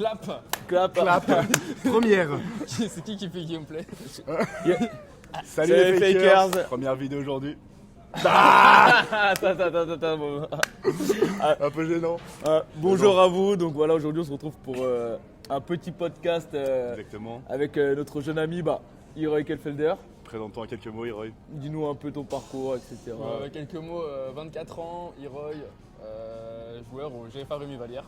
Clap. Clap. Première. C'est qui fait gameplay? Salut Salut les les fakers. fakers. Première vidéo aujourd'hui. Attends, bon. Un peu gênant. Bonjour à vous, donc voilà, aujourd'hui on se retrouve pour un petit podcast Exactement. avec notre jeune ami Iroy Kelfelder. Présente-toi en quelques mots, Iroy. Dis-nous un peu ton parcours, etc. Quelques mots, 24 ans, Iroy, joueur au GFA Rémy-Vallière,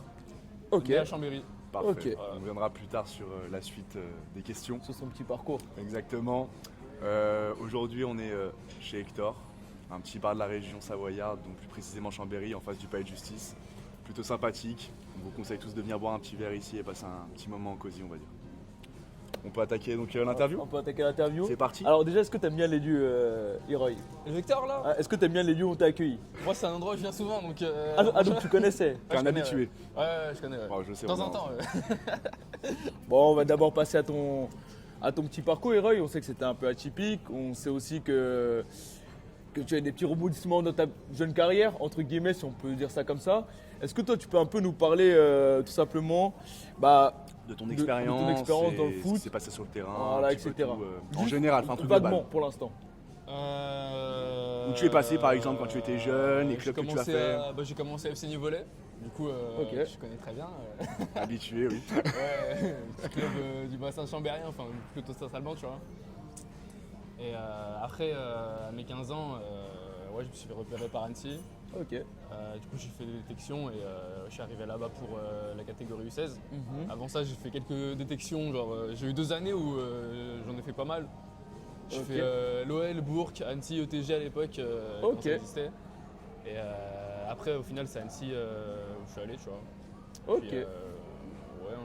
Ok, né à Chambéry. Parfait. Ok. On reviendra plus tard sur la suite des questions. sur son petit parcours. Exactement. Aujourd'hui, on est chez Hector, un petit bar de la région savoyarde, donc plus précisément Chambéry, en face du palais de justice. Plutôt sympathique. On vous conseille tous de venir boire un petit verre ici et passer un petit moment en cosy, on va dire. On peut attaquer donc l'interview. On peut attaquer l'interview. C'est parti. Alors déjà, est-ce que t'aimes bien les lieux, Iroy? Le Vecteur là, Est-ce que t'aimes bien les lieux où on t'a accueilli? moi c'est un endroit où je viens souvent donc. Donc tu connaissais. T'es un je connais, habitué. Ouais, je connais. Ouais. Bon, je sais, De temps on en temps. Bon, on va d'abord passer à ton petit parcours, Iroy. On sait que c'était un peu atypique. On sait aussi que tu as des petits rebondissements dans ta jeune carrière, entre guillemets, si on peut dire ça comme ça. Est-ce que toi, tu peux un peu nous parler tout simplement De ton de expérience, ton expérience dans le et foot. ce qui s'est passé sur le terrain, Voilà, un petit peu etc. tout, en Juste général, enfin un truc vaguement global. pour l'instant. Où tu es passé, par exemple, quand tu étais jeune, les j'ai clubs que tu as commencé fait. J'ai commencé à FC New Volley, du coup Ok. je connais très bien. Habitué, oui. Ouais, petit club du bassin chambérien, enfin plutôt Saint-Salban, tu vois. Et après, à mes 15 ans, je me suis fait repérer par Annecy. Ok. Du coup, j'ai fait des détections et je suis arrivé là-bas pour la catégorie U16. Mhm. Avant ça, j'ai fait quelques détections. J'ai eu 2 années où j'en ai fait pas mal. J'ai Ok. fait l'OL, Bourg, Annecy, ETG à l'époque, quand Ok. ça existait. Et après, au final, c'est Annecy où je suis allé, tu vois. Ok. Puis,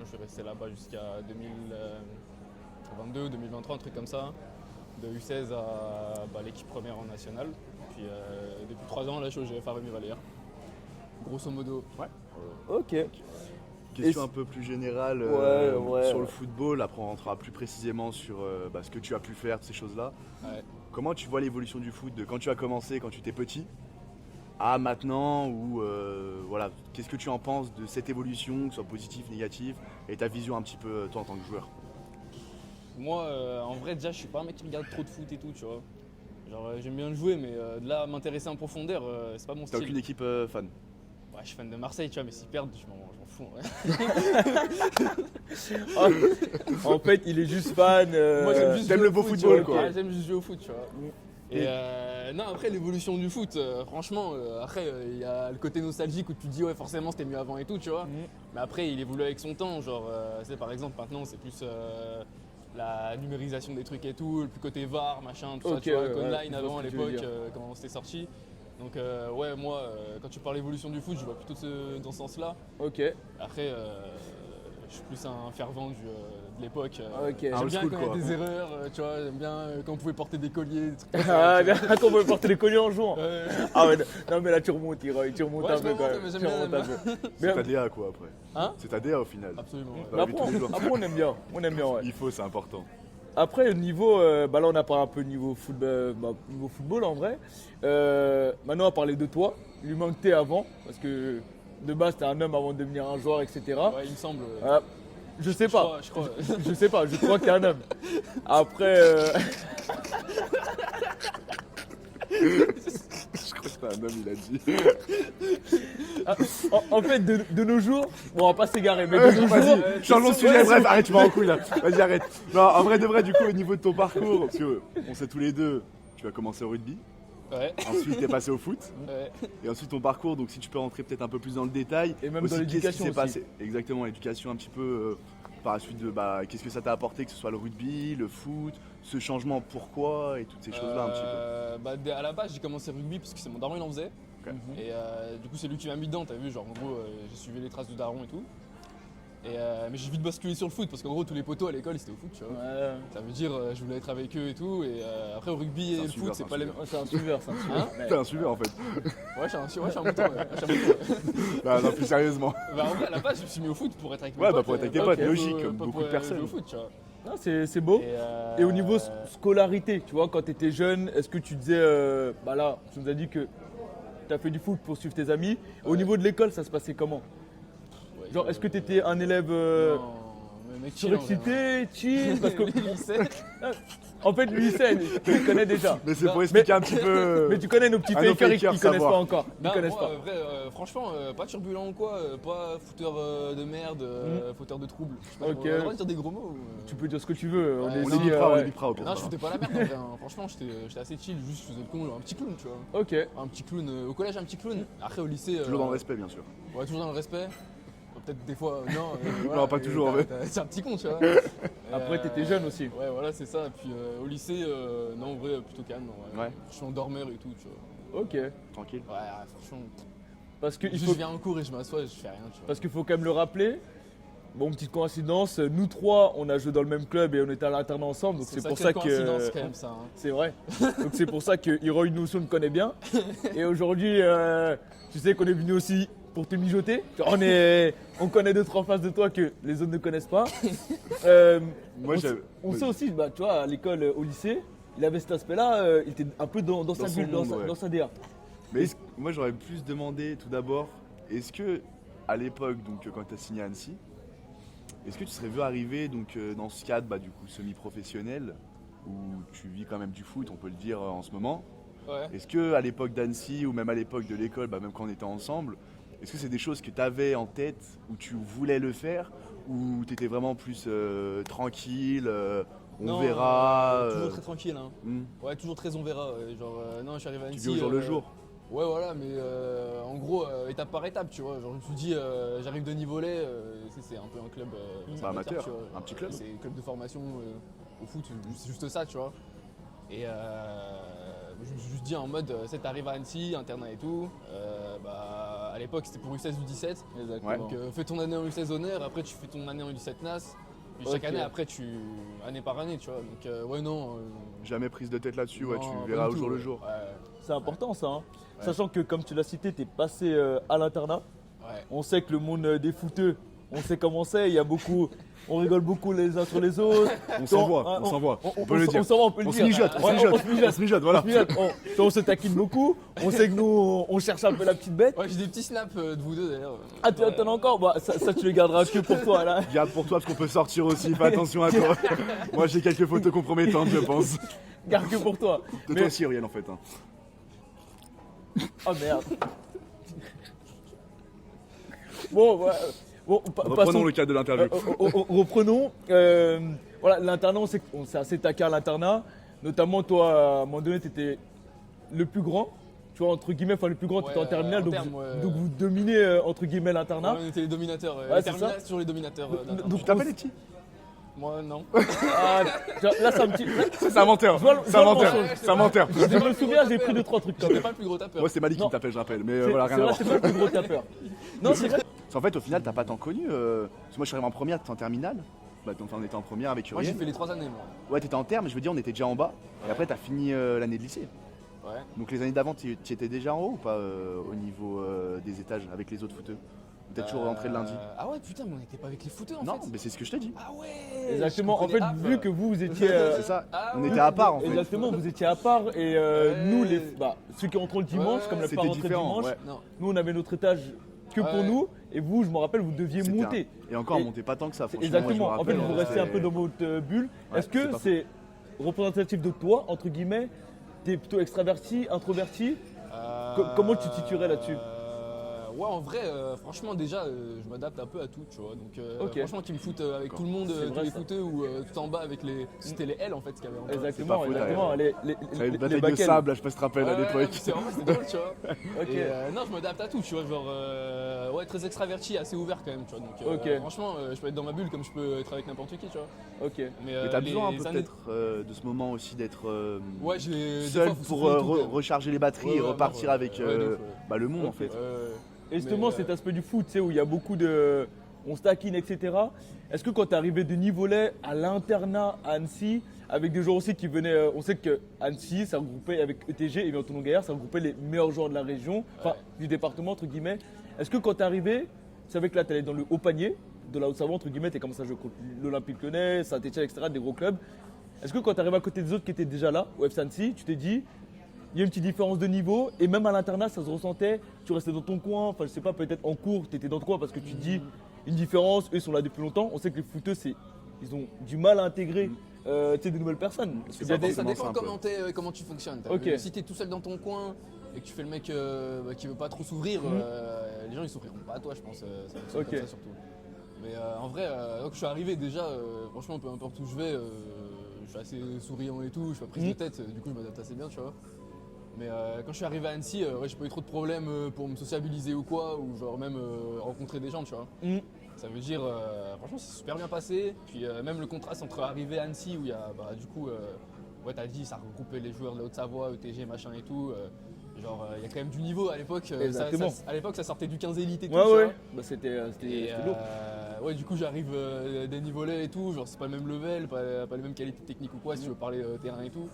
je suis resté là-bas jusqu'à 2022, 2023, un truc comme ça. De U16 à l'équipe première en nationale. Puis depuis 3 ans, là, je suis au GFA Rémy-Vallière. Grosso modo. Ouais. Ok. Question Et un peu plus générale Ouais. sur le football, après on rentrera plus précisément sur ce que tu as pu faire, ces choses-là. Ouais. Comment tu vois l'évolution du foot de quand tu as commencé, quand tu étais petit, à maintenant, ou voilà, qu'est-ce que tu en penses de cette évolution, que ce soit positif, négatif, et ta vision un petit peu toi en tant que joueur? Moi, en vrai, déjà, je suis pas un mec qui regarde trop de foot et tout, tu vois. Genre, j'aime bien le jouer, mais de là, à m'intéresser en profondeur, c'est pas mon T'as style. aucune équipe fan? Ouais, je suis fan de Marseille, tu vois, mais s'ils perdent, je m'en fous. Ouais. En fait, il est juste fan. Moi, j'aime juste t'aimes jouer le au beau foot, football, tu vois. quoi. Ouais, j'aime juste jouer au foot, tu vois. Et non, après, l'évolution du foot, franchement, après, il y a le côté nostalgique où tu te dis, ouais, forcément, c'était mieux avant et tout, tu vois. Mais après, il évolue avec son temps. Genre, par exemple, maintenant, c'est plus la numérisation des trucs et tout, le plus côté VAR, machin, tout ça, Ok, tu vois, ouais, qu'online je vois avant à ce que tu veux l'époque, dire. quand c'était sorti. Donc, ouais, moi, quand tu parles d'évolution du foot, je vois plutôt dans ce sens-là. Ok. Après, je suis plus un fervent de l'époque. Ok. J'aime old bien school, quand il y a quoi. des erreurs, tu vois, j'aime bien quand on pouvait porter des colliers, des trucs comme Ah, ça. bien qu'on peut porter les colliers en jouant. Ouais. Ah ouais, non mais là tu remontes, Iroy, tu remontes Ouais, un je peu remonte, quand même. mais j'aime Tu bien, remontes un j'aime peu. C'est ta Mais DA quoi après. Hein? C'est ta DA au final. Absolument. Ouais. Dans la vie de après, tous les jours. on aime bien, ouais. Il faut, c'est important. Après, niveau, là on a parlé un peu niveau football en vrai. Maintenant on va parler de toi, l'humain que t'es avant, parce que de base t'es un homme avant de devenir un joueur, etc. Ouais, il me semble. Je sais pas, Je crois. je sais pas, je crois que t'es un homme. Après, Je crois que c'est un homme, il a dit. en fait de nos jours, bon on va pas s'égarer, mais de nos jours, Vas-y, changeons de sujet, bref, arrête, tu m'as en couille là. Vas-y, arrête. Non, en vrai de vrai, du coup, au niveau de ton parcours, parce que on sait tous les deux, tu as commencé au rugby, Ouais. ensuite t'es passé au foot, Ouais. et ensuite ton parcours, donc si tu peux rentrer peut-être un peu plus dans le détail. Et même aussi, dans qu'est-ce qui l'éducation s'est aussi. passé. Exactement, l'éducation un petit peu par la suite de qu'est-ce que ça t'a apporté, que ce soit le rugby, le foot, ce changement, pourquoi, et toutes ces choses-là un petit peu. À la base, j'ai commencé rugby parce que c'est mon daron, il en faisait. Ok. Et du coup, c'est lui qui m'a mis dedans, t'as vu, genre en gros, j'ai suivi les traces du daron et tout. Et, mais j'ai vite basculé sur le foot parce qu'en gros, tous les potos à l'école, c'était au foot, tu vois. ouais, Ça veut dire, je voulais être avec eux et tout. Et après, au rugby C'est un et le suiveur, foot, c'est c'est pas un les. c'est un suiveur, c'est un suiveur. Hein Mais- T'es un suiveur en fait. Ouais, je suis un mouton. Ouais. Je suis un mouton, ouais. Non, plus sérieusement. Bah, en vrai, à la base, je me suis mis au foot pour être avec mes Ouais, potes. pour être avec tes pas potes, pour- logique, comme pas beaucoup pour, de personnes. jouer au foot, tu vois. Non, c'est beau. Et au niveau scolarité, tu vois, quand tu étais jeune, est-ce que tu disais, là, tu nous as dit que tu as fait du foot pour suivre tes amis. Au Ouais. niveau de l'école, ça se passait comment? Ouais, Genre, est-ce que tu étais un élève Non, mais mec, chill, en vrai, surexcité, chill parce que, hein. Lui, il sait. en fait, lui, il sait, tu le connais déjà. Mais c'est pour Non, expliquer un petit peu. Mais tu connais nos petits nos fakers, ils fakers, connaissent savoir. pas encore. Ils Non, connaissent moi, pas. vrai, franchement, pas turbulent ou quoi, pas fouteur de merde, fauteur de trouble. Je sais pas, Ok. on a le droit de dire des gros mots. Tu peux dire ce que tu veux. Ouais, est on On ici, est bipra, on ouais. est bipra au pire. Non, je foutais pas la merde en vrai, hein. Franchement, j'étais assez chill, juste je faisais le con, un petit clown, tu vois. Ok. Un petit clown, au collège, un petit clown. Après, au lycée. Toujours dans le respect, bien sûr. Ouais, toujours dans le respect. Peut-être des fois, non. Non, pas toujours, mais- C'est un petit con, tu vois. Après, t'étais jeune aussi. Ouais, voilà, c'est ça. Et puis au lycée, non, en vrai, plutôt calme. Ouais. Je suis en dormeur et tout, tu vois. Ok. Tranquille. Ouais, franchement. Parce qu'il Juste, faut, je viens en cours et je m'assois et je fais rien, tu vois. parce qu'il faut quand même le rappeler. Bon, petite coïncidence, nous trois, on a joué dans le même club et on était à l'internat ensemble, donc c'est pour ça coïncidence que. quand même, ça. Hein. C'est vrai. Donc c'est pour ça que Hiroy Noussou me connaît bien. Et aujourd'hui, tu sais qu'on est venu aussi pour te mijoter. On connaît d'autres en face de toi que les autres ne connaissent pas. Moi, On sait aussi, bah, tu vois, à l'école, au lycée, il avait cet aspect-là, il était un peu dans sa son bulle, monde, ouais. dans sa DA. Mais moi, j'aurais plus demandé tout d'abord, est-ce que à l'époque, donc quand tu as signé à Annecy, est-ce que tu serais vu arriver donc dans ce cadre, du coup semi-professionnel, où tu vis quand même du foot, on peut le dire en ce moment. Ouais. Est-ce que à l'époque d'Annecy ou même à l'époque de l'école, même quand on était ensemble, est-ce que c'est des choses que tu avais en tête, où tu voulais le faire, ou tu étais vraiment plus tranquille, on Non, verra Toujours très tranquille, hein. hmm, Ouais, toujours très on verra. Ouais. Genre, non, je suis arrivé à tu Annecy. vis au jour le jour. Ouais, voilà, mais en gros, étape par étape, tu vois. Genre, je me suis dit, j'arrive de Nivolais, c'est un peu un club c'est amateur, tu vois. un petit club. C'est un club de formation au foot, c'est juste ça, tu vois. Et je me suis juste dit en mode, t'arrives à Annecy, internat et tout. À l'époque, c'était pour U16 U17. Exactement. Ouais. Donc, fais ton année en U16 honneur, après tu fais ton année en U17 NAS. Puis chaque Ok. année, après, année par année, tu vois. Donc, ouais, non. Jamais prise de tête là-dessus, ouais, non, tu pas verras du au tout, jour le ouais. jour. Ouais, C'est important ça. Hein. Ouais. Sachant que, comme tu l'as cité, tu es passé à l'internat. ouais. On sait que le monde des footeux, on sait comment c'est. Il y a beaucoup, on rigole beaucoup les uns sur les autres. On s'envoie, on s'envoie. On peut le dire. On s'envoie, on peut le On se dire. mijote, on se Ouais, mijote, on se mijote. on se mijote, voilà. On se mijote. On se taquine beaucoup. On sait que nous, on cherche un peu la petite bête. Ouais, j'ai des petits snaps de vous deux d'ailleurs. Ah, tu t'en as encore bah, ça, tu le garderas que pour toi là. Garde pour toi parce qu'on peut sortir aussi, fais attention à toi. Moi j'ai quelques photos compromettantes, je pense. Garde que pour toi. De Mais- toi aussi, Oriel, en fait. Hein. Oh merde. Bon, bon Reprenons passons. le cadre de l'interview. Reprenons. Voilà, l'internat, on s'est assez taqué à l'internat. Notamment, toi, à un moment donné, tu étais le plus grand. Tu vois, entre guillemets, enfin le plus grand, tu Ouais, étais en terminale. en Donc, terme, ouais. donc vous dominez, entre guillemets, l'internat. On était les dominateurs. Ouais, les c'est terminales, ça. c'est toujours les dominateurs. d'internat. Donc, Tu t'appelles les petits Moi, non. Ah, là, c'est un petit. C'est un menteur. Je vois le- C'est un je vois le menteur. mensonge. C'est un menteur. Je me souviens, j'ai pris 2-3 trucs quand J'étais même. pas le plus gros tapeur. Moi c'est Malik qui Non. me t'appelle, je rappelle. Mais C'est voilà, c'est rien à vrai, voir. c'est pas le plus gros tapeur. Non, c'est vrai. Parce qu'en fait, au final, t'as pas tant connu. Parce que moi je suis arrivé en première, t'étais en terminale. Donc on était en première avec Moi, j'ai Uriel. fait les 3 années, moi. Ouais, t'étais en terme, mais je veux dire, on était déjà en bas. Et après, t'as fini l'année de lycée. Ouais. Donc les années d'avant, tu étais déjà en haut ou pas au niveau des étages avec les autres footeux? Ou t'es toujours rentré le lundi? Ah ouais, putain, mais on était pas avec les footeux en Non, fait. mais c'est ce que je te dis. Ah ouais. Exactement. En fait, vu que vous étiez. C'est ça. Ah On ouais. était à part en fait. Exactement, vous étiez à part et nous, ceux qui rentrent le dimanche, Ouais, comme la c'était plupart rentraient le différent, dimanche, ouais. Non. nous on avait notre étage que pour Ouais. nous et vous, je me rappelle, vous deviez C'était monter. Et encore, on Et- montait pas tant que ça. Franchement, Exactement, moi, je me en fait, rappelle, vous restez un peu c'était- dans votre bulle. Ouais, Est-ce que c'est pas c'est représentatif de toi, entre guillemets? T'es plutôt extraverti, introverti? Comment tu te situerais là-dessus? Ouais, en vrai, franchement, déjà, je m'adapte un peu à tout, tu vois. Donc, Ok. franchement, qu'ils me foutent avec tout le monde, C'est tous vrai, les ça. fouteux ou tout en bas avec les. C'était les L en fait, ce qu'il y avait en bas. Exactement, faux, exactement. Les Ça avait une bataille de baquelles. sable, là, je sais pas si tu te rappelles à Ouais, l'époque. c'est vraiment c'était drôle, tu vois. Ok. Et, non, je m'adapte à tout, tu vois. Genre, ouais, très extraverti, assez ouvert quand même, tu vois. Donc, Ok. franchement, je peux être dans ma bulle comme je peux être avec n'importe qui, tu vois. Ok. Mais, Mais t'as besoin un les peu années- peut-être de ce moment aussi d'être Ouais, j'ai des seul fois, faut pour souffler et tout, quand même. recharger les batteries Ouais, et ouais, repartir ouais, avec ouais, de ouf, ouais. le monde en Ok. fait. Et justement, Mais, cet aspect du foot, tu sais, où il y a beaucoup de. On se taquine, etc. Est-ce que quand tu es arrivé de Nivolais à l'internat à Annecy, avec des joueurs aussi qui venaient. On sait que Annecy, ça regroupait avec ETG et bien Tonon Gaillard, ça regroupait les meilleurs joueurs de la région, enfin du département, entre guillemets. Est-ce que quand tu es arrivé, tu savais que là, tu allais dans le haut panier, de la Haute-Savoie, entre guillemets, tu commencé à jouer contre l'Olympique Lyonnais, Saint-Etienne, etc., des gros clubs. Est-ce que quand tu arrives à côté des autres qui étaient déjà là, au FC Annecy, tu t'es dit. Il y a une petite différence de niveau et même à l'internat ça se ressentait, tu restais dans ton coin, enfin je sais pas, peut-être en cours, tu étais dans ton coin parce que tu te dis une différence. Eux, ils sont là depuis longtemps. On sait que les footeux, ils ont du mal à intégrer des nouvelles personnes. Parce que C'est pas Ça forcément dépend simple. comment tu fonctionnes. Ok. Si t'es tout seul dans ton coin et que tu fais le mec qui veut pas trop s'ouvrir, les gens ils s'ouvriront pas à toi, je pense. Ça fonctionne Ok. comme ça surtout. Mais en vrai, quand je suis arrivé déjà, franchement, peu importe où je vais, je suis assez souriant et tout, je suis pas prise de tête, du coup je m'adapte assez bien, tu vois. Mais quand je suis arrivé à Annecy, j'ai pas eu trop de problèmes pour me sociabiliser ou quoi, ou genre même rencontrer des gens, tu vois. Ça veut dire, franchement, c'est super bien passé. Puis même le contraste entre arriver à Annecy, où il y a, du coup, ouais, t'as dit, ça regroupait les joueurs de la Haute-Savoie, ETG, machin et tout. Genre, il y a quand même du niveau à l'époque. Exactement. À l'époque, ça sortait du 15 élite et tout. Ouais, tu vois. ouais. Bah, c'était Et lourd. ouais, du coup, j'arrive des niveaulets et tout. Genre, c'est pas le même level, pas les mêmes qualités techniques ou quoi, si tu veux parler terrain et tout.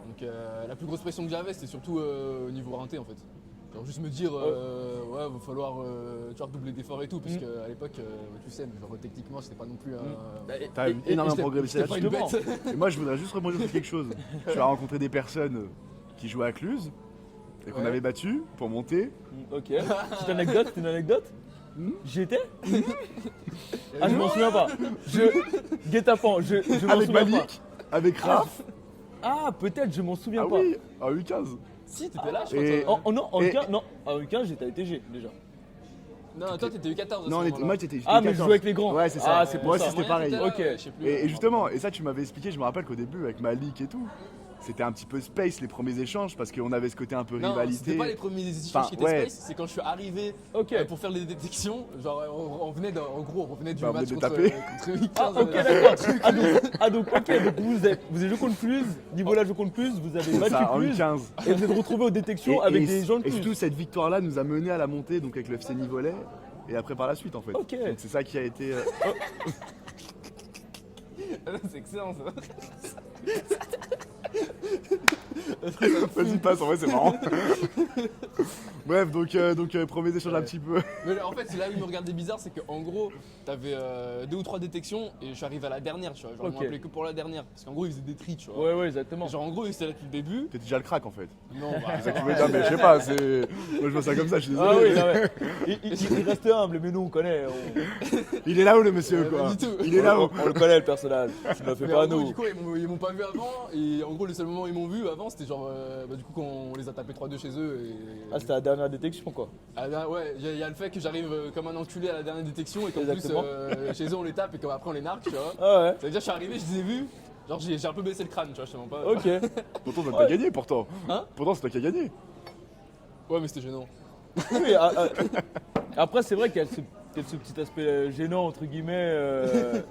Donc, la plus grosse pression que j'avais, c'était surtout au niveau rinté en fait. Genre, juste me dire, ouais, va falloir tu vois, redoubler d'efforts et tout, parce qu'à l'époque, tu sais, genre, techniquement, c'était pas non plus un. T'as énormément progressé C'était pas une là-dessus. bête. Et moi, je voudrais juste rebondir sur quelque chose. Tu as rencontré des personnes qui jouaient à Cluse et qu'on Ouais. avait battu pour monter. Ok. Petite anecdote. J'y étais Ah, je m'en souviens pas. Guet-apens, je m'en Avec souviens pas. Malik, avec Raph. Ah, peut-être, je m'en souviens Ah pas. oui, en U15. Si, t'étais là, je Et- crois. Non, en Et- U15, non. En U15, j'étais à UTG déjà. Non, toi, t'étais U14. Non, moi j'étais. Ah, mais je jouais avec les grands. Ouais, c'est ça. Ah, c'est pour Moi ça. aussi, c'était pareil. Ok. Et justement, et ça tu m'avais expliqué, je me rappelle qu'au début avec Malik et tout, c'était un petit peu space les premiers échanges parce qu'on avait ce côté un peu Non, rivalité. c'était pas les premiers échanges Enfin, qui étaient ouais. space, c'est quand je suis arrivé Ok. pour faire les détections. Genre, on venait en gros, on revenait du Bah, on match venait de contre, taper. contre U15. Ah, ok, d'accord. Donc, ok, donc vous avez joué contre plus, niveau là, je compte plus, vous avez C'est battu ça, en plus, U15. et vous êtes retrouvés aux détections avec des gens de et plus. surtout cette victoire-là nous a mené à la montée donc avec le FC Nivolais et après par la suite en fait. Ok. Donc c'est ça qui a été. C'est excellent ça. Vas-y passe, en vrai c'est marrant. Bref, donc premiers échanges un petit peu. Mais en fait, c'est là où il me regardait bizarre, c'est qu'en gros, t'avais 2 ou 3 détections et je suis arrivé à la dernière, tu vois. Genre, ils m'ont Ok. appelé que pour la dernière. Parce qu'en gros, ils faisaient des tris, tu vois. Ouais, ouais, exactement. Genre, en gros, ils étaient là depuis le début. T'es déjà le crack en fait. Non, C'est ça que tu veux dire, mais je sais pas, c'est. Moi je vois ça comme ça, je suis Ah désolé. oui, non, ouais. Il reste humble, mais nous on connaît. Il est là où le monsieur Pas quoi. du tout. Il est là où. On le connaît le personnage. Tu ne le fais Mais pas à en gros, nous. du coup, ils m'ont pas vu avant. Et en gros, le seul moment où ils m'ont vu avant, c'était genre, du coup, quand on les a tapés 3-2 chez eux. Et... Ah, c'était la dernière détection quoi. Ouais, il y a le fait que j'arrive comme un enculé à la dernière détection et qu'en plus, Exactement. chez eux, on les tape et qu'après, on les narque, tu vois. Ah ouais. Ça veut dire, je suis arrivé, je les ai vus. Genre, j'ai un peu baissé le crâne, tu vois, je te mens pas. Ok. Pourtant t'as pas gagné pourtant. Hein Pourtant c'est toi qui as gagné. Ouais, mais c'était gênant. Oui, après, c'est vrai qu'il y a ce petit aspect gênant, entre guillemets,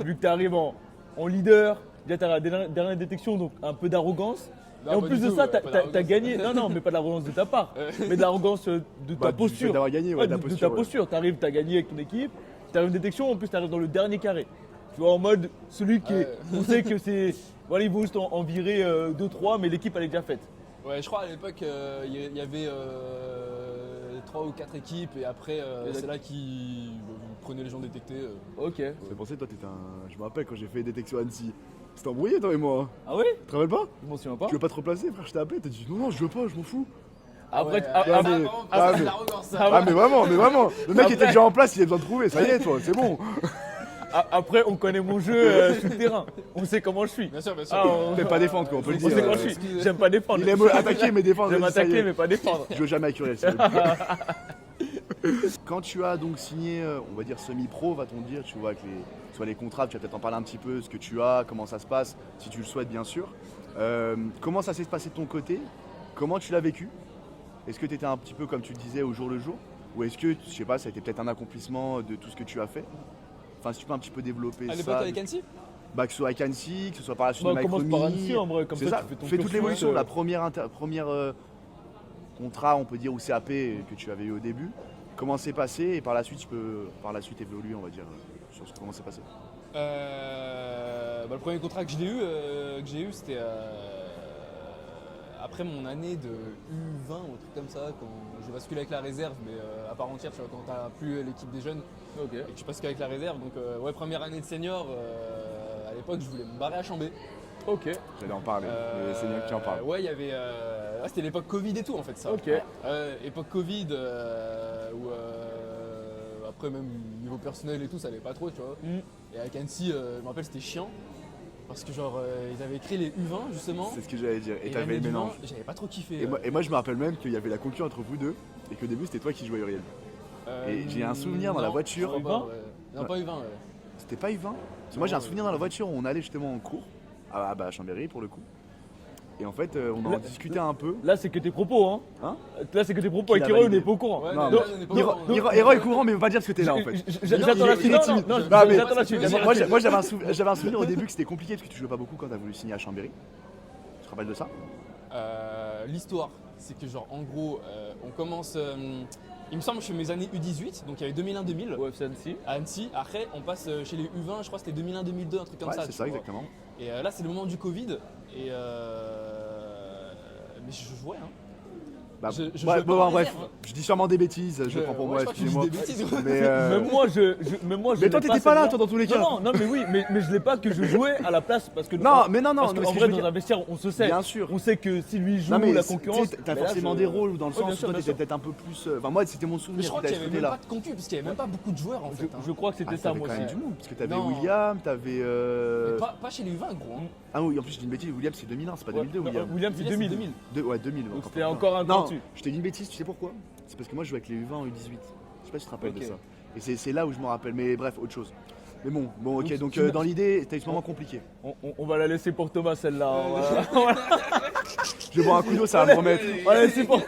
vu que tu arrives en leader, déjà tu as la dernière détection, donc un peu d'arrogance. Non, Et en pas plus du de tout, ça, pas t'as d'arrogance. gagné. Non, mais pas de l'arrogance de ta part, mais de l'arrogance de Bah, ta du fait posture. d'avoir gagné, ouais, de la de posture, ta ouais. posture. T'arrives, t'as gagné avec ton équipe, t'arrives une détection, en plus t'arrives dans le dernier carré. Tu vois, en mode celui qui est. Ouais. On sait que c'est. Voilà, ils vont juste en virer 2-3, mais l'équipe elle est déjà faite. Ouais, je crois à l'époque, il y avait 3 ou 4 équipes et après, c'est là qui prenaient les gens détectés. Ok. C'est pour ça que toi t'étais un. Je me rappelle quand j'ai fait détection à Annecy. C'était embrouillé toi et moi. Hein. Ah ouais? Tu te rappelles pas? Je m'en souviens pas. Tu veux pas te replacer frère, je t'ai appelé, t'as dit non, je veux pas, je m'en fous. Après, Ouais, t- ça, ah, par mais- contre, ah, ça, c'est mais- de l'arrogance, ça. Ah mais vraiment, le mec Après- était déjà en place, il avait besoin de trouver, ça y est toi, c'est bon. Après, on connaît mon jeu sur le terrain. On sait comment je suis. Bien sûr, bien sûr. Ah, on- T'aimes pas défendre quoi, on peut le On dire. sait comment je suis. J'aime pas défendre. Il aime attaquer mais défendre. J'aime vas-y, ça y attaquer est. mais pas défendre. Je veux jamais à Curiel, s'il te plaît. Quand tu as donc signé, on va dire semi-pro, va-t-on dire, tu vois, avec soit les contrats, tu vas peut-être en parler un petit peu, ce que tu as, comment ça se passe, si tu le souhaites bien sûr. Comment ça s'est passé de ton côté? Comment tu l'as vécu? Est-ce que tu étais un petit peu comme tu le disais au jour le jour? Ou est-ce que, je sais pas, ça a été peut-être un accomplissement de tout ce que tu as fait? Enfin, si tu peux un petit peu développer À ça. l'époque avec Annecy Bah, que ce soit avec Annecy, que ce soit par la suite Bah, de commence par Annecy en vrai, comme C'est ça, ça, tu fais ton fais toute cursus, l'évolution, la première contrat, on peut dire, ou CAP que tu avais eu au début. Comment c'est passé et par la suite, tu peux évoluer, on va dire, sur comment c'est passé. Le premier contrat que j'ai eu, c'était après mon année de U20 ou un truc comme ça, quand j'ai basculé avec la réserve, mais à part entière, tu vois, quand t'as plus l'équipe des jeunes Ok. et que tu passes qu'avec la réserve. Donc ouais, première année de senior, à l'époque, je voulais me barrer à Chambé. Ok. J'allais en parler, c'est bien que tu en parles. Ouais, il y avait. C'était l'époque Covid et tout en fait, ça. Ok. Époque Covid où Après, même niveau personnel et tout, ça allait pas trop, tu vois. Et avec Annecy, je me rappelle, c'était chiant. Parce que genre, ils avaient créé les U20 justement. C'est ce que j'allais dire. Et l'année t'avais le du mélange. 20, j'avais pas trop kiffé. Et moi, je me rappelle même qu'il y avait la concurrence entre vous deux et qu'au début c'était toi qui jouais Uriel. Et j'ai un souvenir dans la non, voiture. je crois pas, ouais. Non, pas U20, ouais. C'était pas U20 Parce que moi j'ai un souvenir dans la voiture où on allait justement en cours, à Chambéry pour le coup. Et en fait, on en discutait un peu. Là, c'est que tes propos, hein. Hein Là, c'est que tes propos Qui avec l'a Hero, on validé. n'est pas au courant. Ouais, Non, non, mais on est pas au courant, Héros est courant, mais il veut pas dire ce que t'es là en fait. J'attends la suite. il est timide. Non, Non, mais- j'attends la suite. Moi j'avais un souvenir au début que c'était compliqué parce que tu jouais pas beaucoup quand t'as voulu signer à Chambéry. Tu te rappelles de ça? L'histoire, c'est que genre en gros, on commence, il me semble que je fais mes années U18, donc il y avait 2001-2000 Ouais, c'est Annecy. à Annecy. Après, on passe chez les U20, je crois que c'était 2001-2002, un truc comme Ouais, ça. c'est tu ça vois. exactement. Et là, c'est le moment du Covid. Et mais je jouais, hein. Bah, Je ouais, jouais bon, pas en bref, réserve. je dis sûrement des bêtises, je prends pour moi, je crois que tu dis excusez-moi. des bêtises. Mais, Même moi, je mais toi l'ai t'étais pas là, cette- toi dans tous les cas. Non, mais oui, mais je l'ai pas que je jouais à la place parce que. Non, mais non, Parce mais qu'en ce que vrai, je veux dans un dire- vestiaire, on se sait. Bien sûr. On sait que si lui joue Non mais la tu sais, concurrence. t'as mais là, forcément je- des rôles dans le Ouais, sens bien où sûr, toi bien t'étais sûr. peut-être un peu plus. Enfin moi c'était mon Mais souvenir je crois que qu'il t'avais n'y ce avait même côté-là. pas de concu, parce qu'il n'y avait même pas beaucoup de joueurs en fait. hein. Je crois que c'était Ah, ça, t'avais moi quand même aussi. du monde, parce que t'avais Non. William, t'avais. Mais pas chez les U20, gros. hein. Ah oui, en plus je dis une bêtise, William c'est 2001, c'est pas 2002 Ouais, William. William, c'est William, 2000. Ouais 2000. Donc encore c'était plus. encore un Non, cran dessus. je t'ai dit une bêtise, tu sais pourquoi? C'est parce que moi je jouais avec les U20 en U18. Je sais pas si tu te rappelles Ok. de ça. Et c'est là où je me rappelle, mais bref, autre chose. Mais bon, ok, donc tu- dans l'idée, t'as eu ce moment compliqué. On va la laisser pour Thomas celle-là. On va- Je vais boire un coup d'eau, ça va me remettre. on la laisse pour-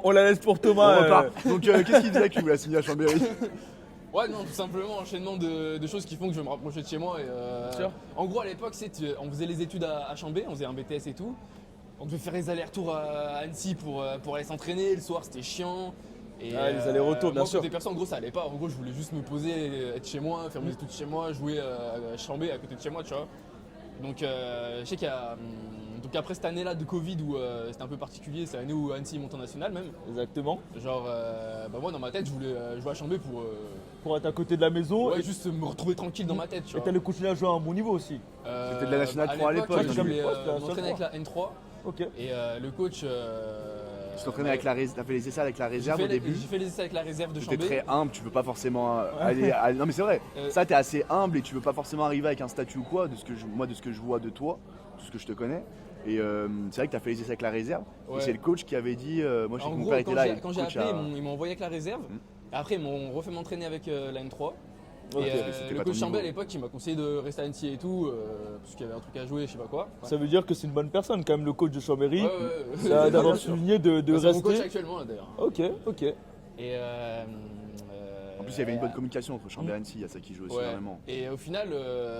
on la laisse pour Thomas. On repart. Donc qu'est-ce qu'il disait qu'il voulait signer à Chambéry? Ouais, non, tout simplement, enchaînement de choses qui font que je vais me rapprocher de chez moi. Et, sûr. en gros, à l'époque, on faisait les études à Chambé, on faisait un BTS et tout. On devait faire les allers-retours à Annecy pour aller s'entraîner. Le soir, c'était chiant. Et, Ah, les allers-retours, bien moi, sûr. Côté perso, en gros, ça allait pas. En gros, je voulais juste me poser, être chez moi, faire mes études chez moi, jouer à Chambé, à côté de chez moi, tu vois. Donc, je sais qu'il y a. Donc, après cette année-là de Covid où c'était un peu particulier, c'est l'année où Annecy monte en national même. Exactement. Genre, bah, moi, dans ma tête, je voulais jouer à Chambé Pour être à côté de la maison. ouais, et juste me retrouver tranquille dans ma tête, tu et vois. t'allais continuer à jouer à un bon niveau aussi. C'était de la nationale 3 à l'époque, Je hein. voulais Ouais, c'était la m'entraîner avec la N3 Ok. et le coach. Tu t'entraînais avec la réserve, t'as fait les essais avec la réserve au début. J'ai fait les essais avec la réserve de T'es Chambé. très humble, tu veux pas forcément Non mais c'est vrai, ça t'es assez humble et tu veux pas forcément arriver avec un statut ou quoi, de ce que je vois de toi, tout ce que je te connais. Et c'est vrai que t'as fait les essais avec la réserve. Ouais. Et c'est le coach qui avait dit, moi je sais En que mon gros, père était là. et le quand j'ai coach appelé, a- ils m'ont envoyé avec la réserve. Et après, ils m'ont refait m'entraîner avec la N3. Ok. Et c'était le pas coach ton Chambé à niveau. l'époque, il m'a conseillé de rester à Annecy et tout, parce qu'il y avait un truc à jouer, je sais pas quoi. Ouais. Ça veut dire que c'est une bonne personne quand même, le coach de Chambéry. Ouais, ouais, ouais. D'avoir Bien sûr. souligné de Bah, c'est mon coach rester. actuellement là d'ailleurs. Ok, ok. Et En plus il y avait une bonne communication entre Chambéry et Annecy, il y a ça qui joue aussi ouais. énormément. Et au final,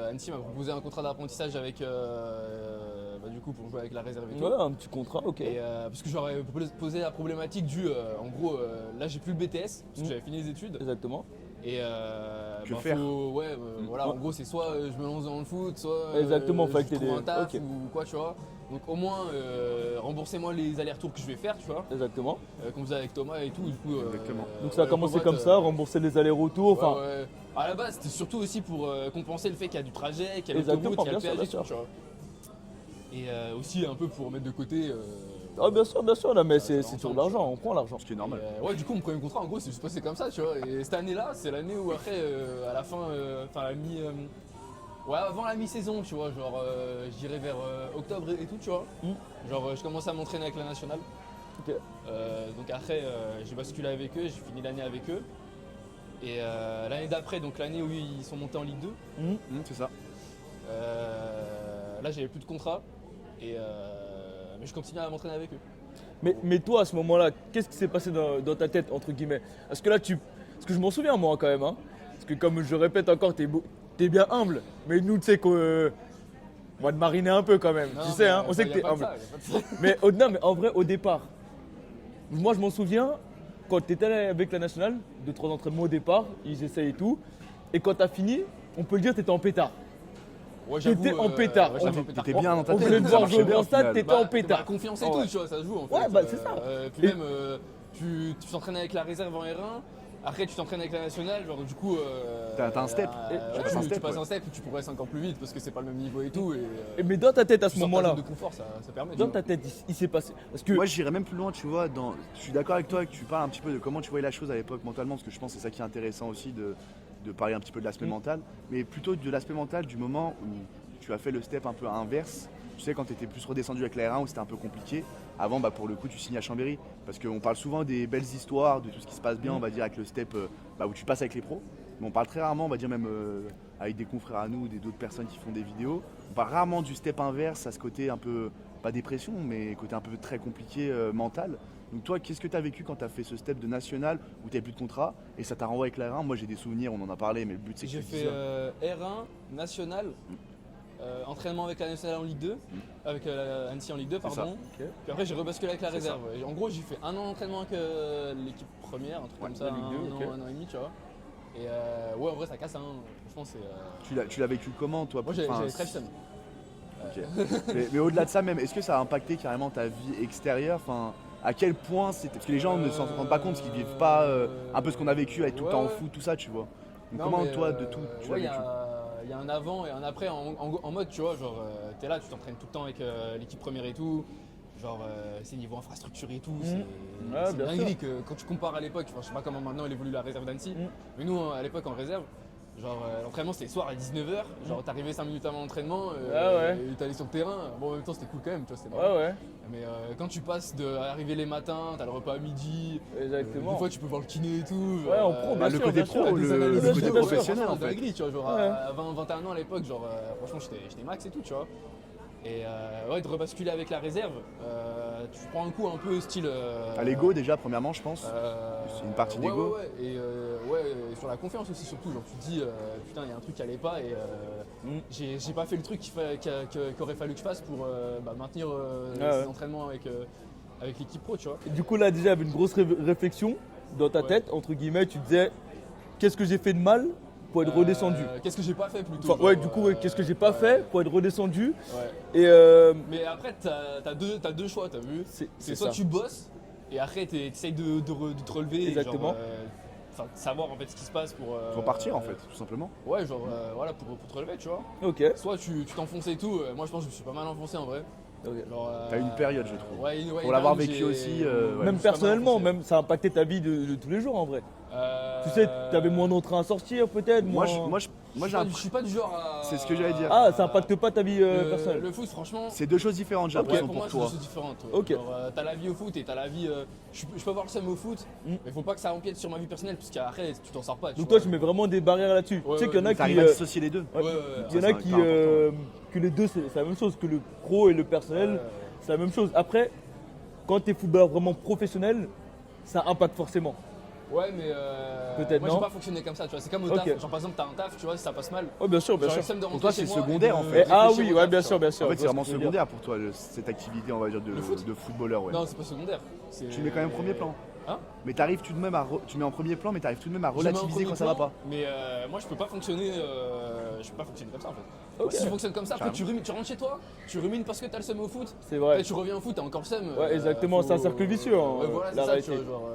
Annecy m'a proposé un contrat d'apprentissage avec, bah, du coup, pour jouer avec la réserve et tout. Ouais, un petit contrat, ok. Et parce que j'aurais posé la problématique du, en gros, là j'ai plus le BTS parce que j'avais fini les études. Exactement. Et Que bah, faire ouais, voilà, en gros c'est soit je me lance dans le foot, soit Exactement, fallait que je t'aies trouve un des- taf ok. ou quoi, tu vois. Donc au moins remboursez-moi les allers-retours que je vais faire, tu vois, Exactement. comme vous avec Thomas et tout. Du coup, Exactement. Donc ça a ouais, commencé pour comme moi, ça, rembourser les allers-retours. ouais, Enfin, ouais. À la base, c'était surtout aussi pour compenser le fait qu'il y a du trajet, qu'il y a Exactement, l'autoroute, qu'il y a le bien sûr, péage et bien tout, tu vois. Et aussi un peu pour mettre de côté. ah, bien sûr, là, mais c'est c'est toujours de ensemble, l'argent, on prend l'argent. Ce qui est normal. Ouais, du coup, mon premier contrat, en gros, c'est juste passé comme ça, tu vois. Et cette année-là, c'est l'année où après, à la fin, enfin, la mi. Ouais, avant la mi-saison, tu vois, genre, je dirais vers octobre et tout, tu vois. Genre, je commençais à m'entraîner avec la nationale. Ok. Donc après, j'ai basculé avec eux, j'ai fini l'année avec eux. Et l'année d'après, donc l'année où ils sont montés en Ligue 2, C'est ça. là, j'avais plus de contrat. Et mais je continuais à m'entraîner avec eux. Mais toi, à ce moment-là, qu'est-ce qui s'est passé dans ta tête, entre guillemets? Parce que là, parce que je m'en souviens, moi, quand même. Hein. Parce que comme je répète encore, t'es bien humble. Mais nous, tu sais qu'on va te mariner un peu quand même. Non, tu sais, hein, mais on sait y que a t'es pas de humble. ça, y a pas de ça. Non, mais en vrai, au départ, moi, je m'en souviens, quand t'étais avec la nationale, 2-3 entraînements au départ, ils essayent et tout. Et quand t'as fini, on peut le dire, t'étais en pétard. Ouais, T'étais en pétard. ouais, j'étais en pétard. T'étais bien dans ta On tête. voulait te ça voir marchait jouer bien, au au stade, final. t'étais en Bah, pétard. la confiance et Ouais. tout, tu vois, ça se joue en fait. Ouais, bah, c'est ça. Puis Et- même, tu t'entraînais avec la réserve en R1. Après, tu t'entraînes avec la nationale, genre du coup. T'as un step. Tu passes un step et tu progresses encore plus vite parce que c'est pas le même niveau et tout. Mais dans ta tête à ce tu sors ta moment-là, zone de confort, ça permet. dans ta tête, il s'est passé. Parce que Moi, j'irais même plus loin, tu vois. Je suis d'accord avec toi que tu parles un petit peu de comment tu voyais la chose à l'époque mentalement, parce que je pense que c'est ça qui est intéressant aussi de parler un petit peu de l'aspect mental, mais plutôt de l'aspect mental du moment où tu as fait le step un peu inverse. Tu sais, quand tu étais plus redescendu avec la R1 où c'était un peu compliqué, avant, bah, pour le coup, tu signes à Chambéry. Parce qu'on parle souvent des belles histoires, de tout ce qui se passe bien, on va dire, avec le step où tu passes avec les pros. Mais on parle très rarement, on va dire même avec des confrères à nous ou d'autres personnes qui font des vidéos. On parle rarement du step inverse, à ce côté un peu, pas dépression, mais côté un peu très compliqué mental. Donc toi, qu'est-ce que tu as vécu quand tu as fait ce step de national où tu n'avais plus de contrat et ça t'a renvoyé avec la R1? Moi, j'ai des souvenirs, on en a parlé, mais le but c'est que J'ai tu fait R1, national, entraînement avec la nationale en Ligue 2, avec Annecy en Ligue 2, C'est ça. pardon. Puis après, j'ai rebasculé avec la C'est réserve. Et en gros, j'ai fait un an d'entraînement avec l'équipe première, un truc comme ça, la Ligue 2, ok. un an et demi, tu vois. Et ouais, en vrai, ça casse, hein. Franchement, c'est. Tu l'as vécu comment toi? Moi, j'avais Enfin, très le seum. ok. Mais au-delà de ça même, est-ce que ça a impacté carrément ta vie extérieure? Enfin, à quel point c'était... Parce que les gens ne s'en rendent pas compte parce qu'ils vivent pas un peu ce qu'on a vécu avec tout le temps au foot, tout ça, tu vois. Donc Non, comment mais, toi, de tout, tu l'as ouais, vécu? il y a un avant et un après en mode, tu vois, genre, t'es là, tu t'entraînes tout le temps avec l'équipe première et tout. Genre, c'est niveau infrastructure et tout, c'est Ouais, bien dinguerie que quand tu compares à l'époque, enfin, je sais pas comment maintenant il évolue la réserve d'Annecy, mais nous à l'époque en réserve, genre l'entraînement c'était le soir à 19h, genre t'arrivais 5 minutes avant l'entraînement, et t'allais sur le terrain, bon en même temps c'était cool quand même, tu vois, c'était marrant. ouais, Mais quand tu passes d'arriver les matins, t'as le repas à midi, exactement. des fois tu peux voir le kiné et tout. Ouais, en genre, pro, bien le sûr, côté bien pro, sûr. le des analyses côté vidéo, professionnel, franchement, en fait. dinguerie, tu vois, genre Ouais. à 20-21 ans à l'époque, genre franchement j'étais max et tout, tu vois. Et ouais, de rebasculer avec la réserve, tu prends un coup un peu style. À l'ego déjà, premièrement, je pense. C'est une partie ouais, d'ego. Ouais, et et sur la confiance aussi, surtout. Genre, tu te dis, putain, il y a un truc qui allait pas et j'ai pas fait le truc qu'aurait fallu que je fasse pour maintenir ces entraînements avec l'équipe pro, tu vois. Et du coup, là, déjà, il y avait une grosse réflexion dans ta tête, entre guillemets. Tu disais, qu'est-ce que j'ai fait de mal pour être redescendu? Qu'est-ce que j'ai pas fait plutôt? Enfin, ouais, du coup, qu'est-ce que j'ai pas fait pour être redescendu? Ouais. Et Mais après, t'as deux choix, t'as vu? c'est soit ça. tu bosses et après t'essayes de te relever. Exactement. Enfin, savoir en fait ce qui se passe pour. Faut partir en fait, tout simplement. Ouais, genre voilà, pour te relever, tu vois. Ok. Soit tu t'enfonces et tout. Moi, je pense que je me suis pas mal enfoncé en vrai. Ok. Genre, T'as eu une période, je trouve. Ouais, Pour l'avoir une période où vécu j'ai- aussi, ouais. Même je me suis pas mal personnellement, enfoncé. même ça a impacté ta vie de tous les jours en vrai. Tu sais, t'avais moins d'entrain à sortir peut-être. Moi, moins... j'ai je suis pas du genre à. C'est ce que j'allais dire. Ah, ça impacte pas ta vie personnelle. Le foot, franchement. C'est deux choses différentes, j'ai Ouais, l'impression pour pour moi, c'est deux toi. choses différentes. Ouais. Ok. Genre, t'as la vie au foot et t'as la vie. Je peux avoir le seum au foot, mais faut pas que ça empiète sur ma vie personnelle, parce qu'après, tu t'en sors pas. Donc toi, tu mets vraiment des barrières là-dessus. Ouais, tu sais qu'il y en a qui, T'arrives à dissocier les deux. Ouais, il y en Ça, a c'est qui, hyper important. que les deux, c'est la même chose, que le pro et le personnel, c'est la même chose. Après, quand tu es footballeur vraiment professionnel, ça impacte forcément. Ouais, mais Peut-être moi non. j'ai pas fonctionné comme ça, tu vois. C'est comme au Ok. taf. Genre par exemple, t'as un taf, tu vois, si ça passe mal. Oh, bien sûr, bien J'aurais sûr. le seum de rentrer toi, chez c'est moi secondaire, et en de fait. Ah réfléchir oui, au ouais, taf, bien tu sûr, vois. bien sûr. En fait, c'est Je vois vraiment ce que tu veux dire. secondaire pour toi, cette activité, on va dire, Le foot de footballeur. Ouais. Non, c'est pas secondaire. Tu mets quand même premier plan. Hein? Mais t'arrives tout de même tu mets en premier plan, mais t'arrives tout de même à Je mets en relativiser premier quand ça va plan, pas. Mais moi je peux pas fonctionner comme ça en fait. Ok. Si je fonctionne comme ça, après Carrément. tu rentres chez toi, tu rumines parce que t'as le seum au foot, C'est vrai. et tu reviens au foot, t'as encore le seum. Ouais, exactement, c'est un cercle vicieux, hein, ouais, voilà, la c'est ça, tu réalité. vois, genre,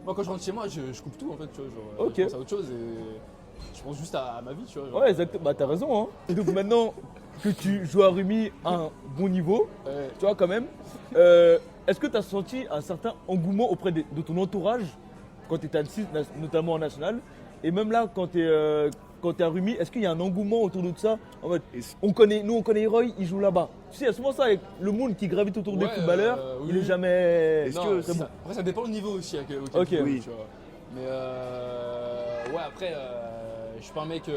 moi quand je rentre chez moi, je coupe tout en fait, tu vois, genre, Ok. je pense à autre chose et je pense juste à ma vie, tu vois. Genre, Ouais, exactement. Bah, t'as raison. Hein. Et donc maintenant que tu joues à Rumi à un bon niveau, ouais. tu vois, quand même, est-ce que tu as senti un certain engouement auprès de ton entourage quand tu étais à Annecy, notamment en national, et même là, quand tu es à Rumi, est-ce qu'il y a un engouement autour de ça en mode, Est-ce- on connaît Roy, il joue là-bas. Tu sais, il y a souvent ça avec le monde qui gravite autour des Ouais, footballeurs, oui. il est jamais. Est-ce Non, que ça- c'est- après ça dépend le niveau aussi auquel Ok. tu joues, Oui. tu vois. Mais ouais, après, je suis pas un mec que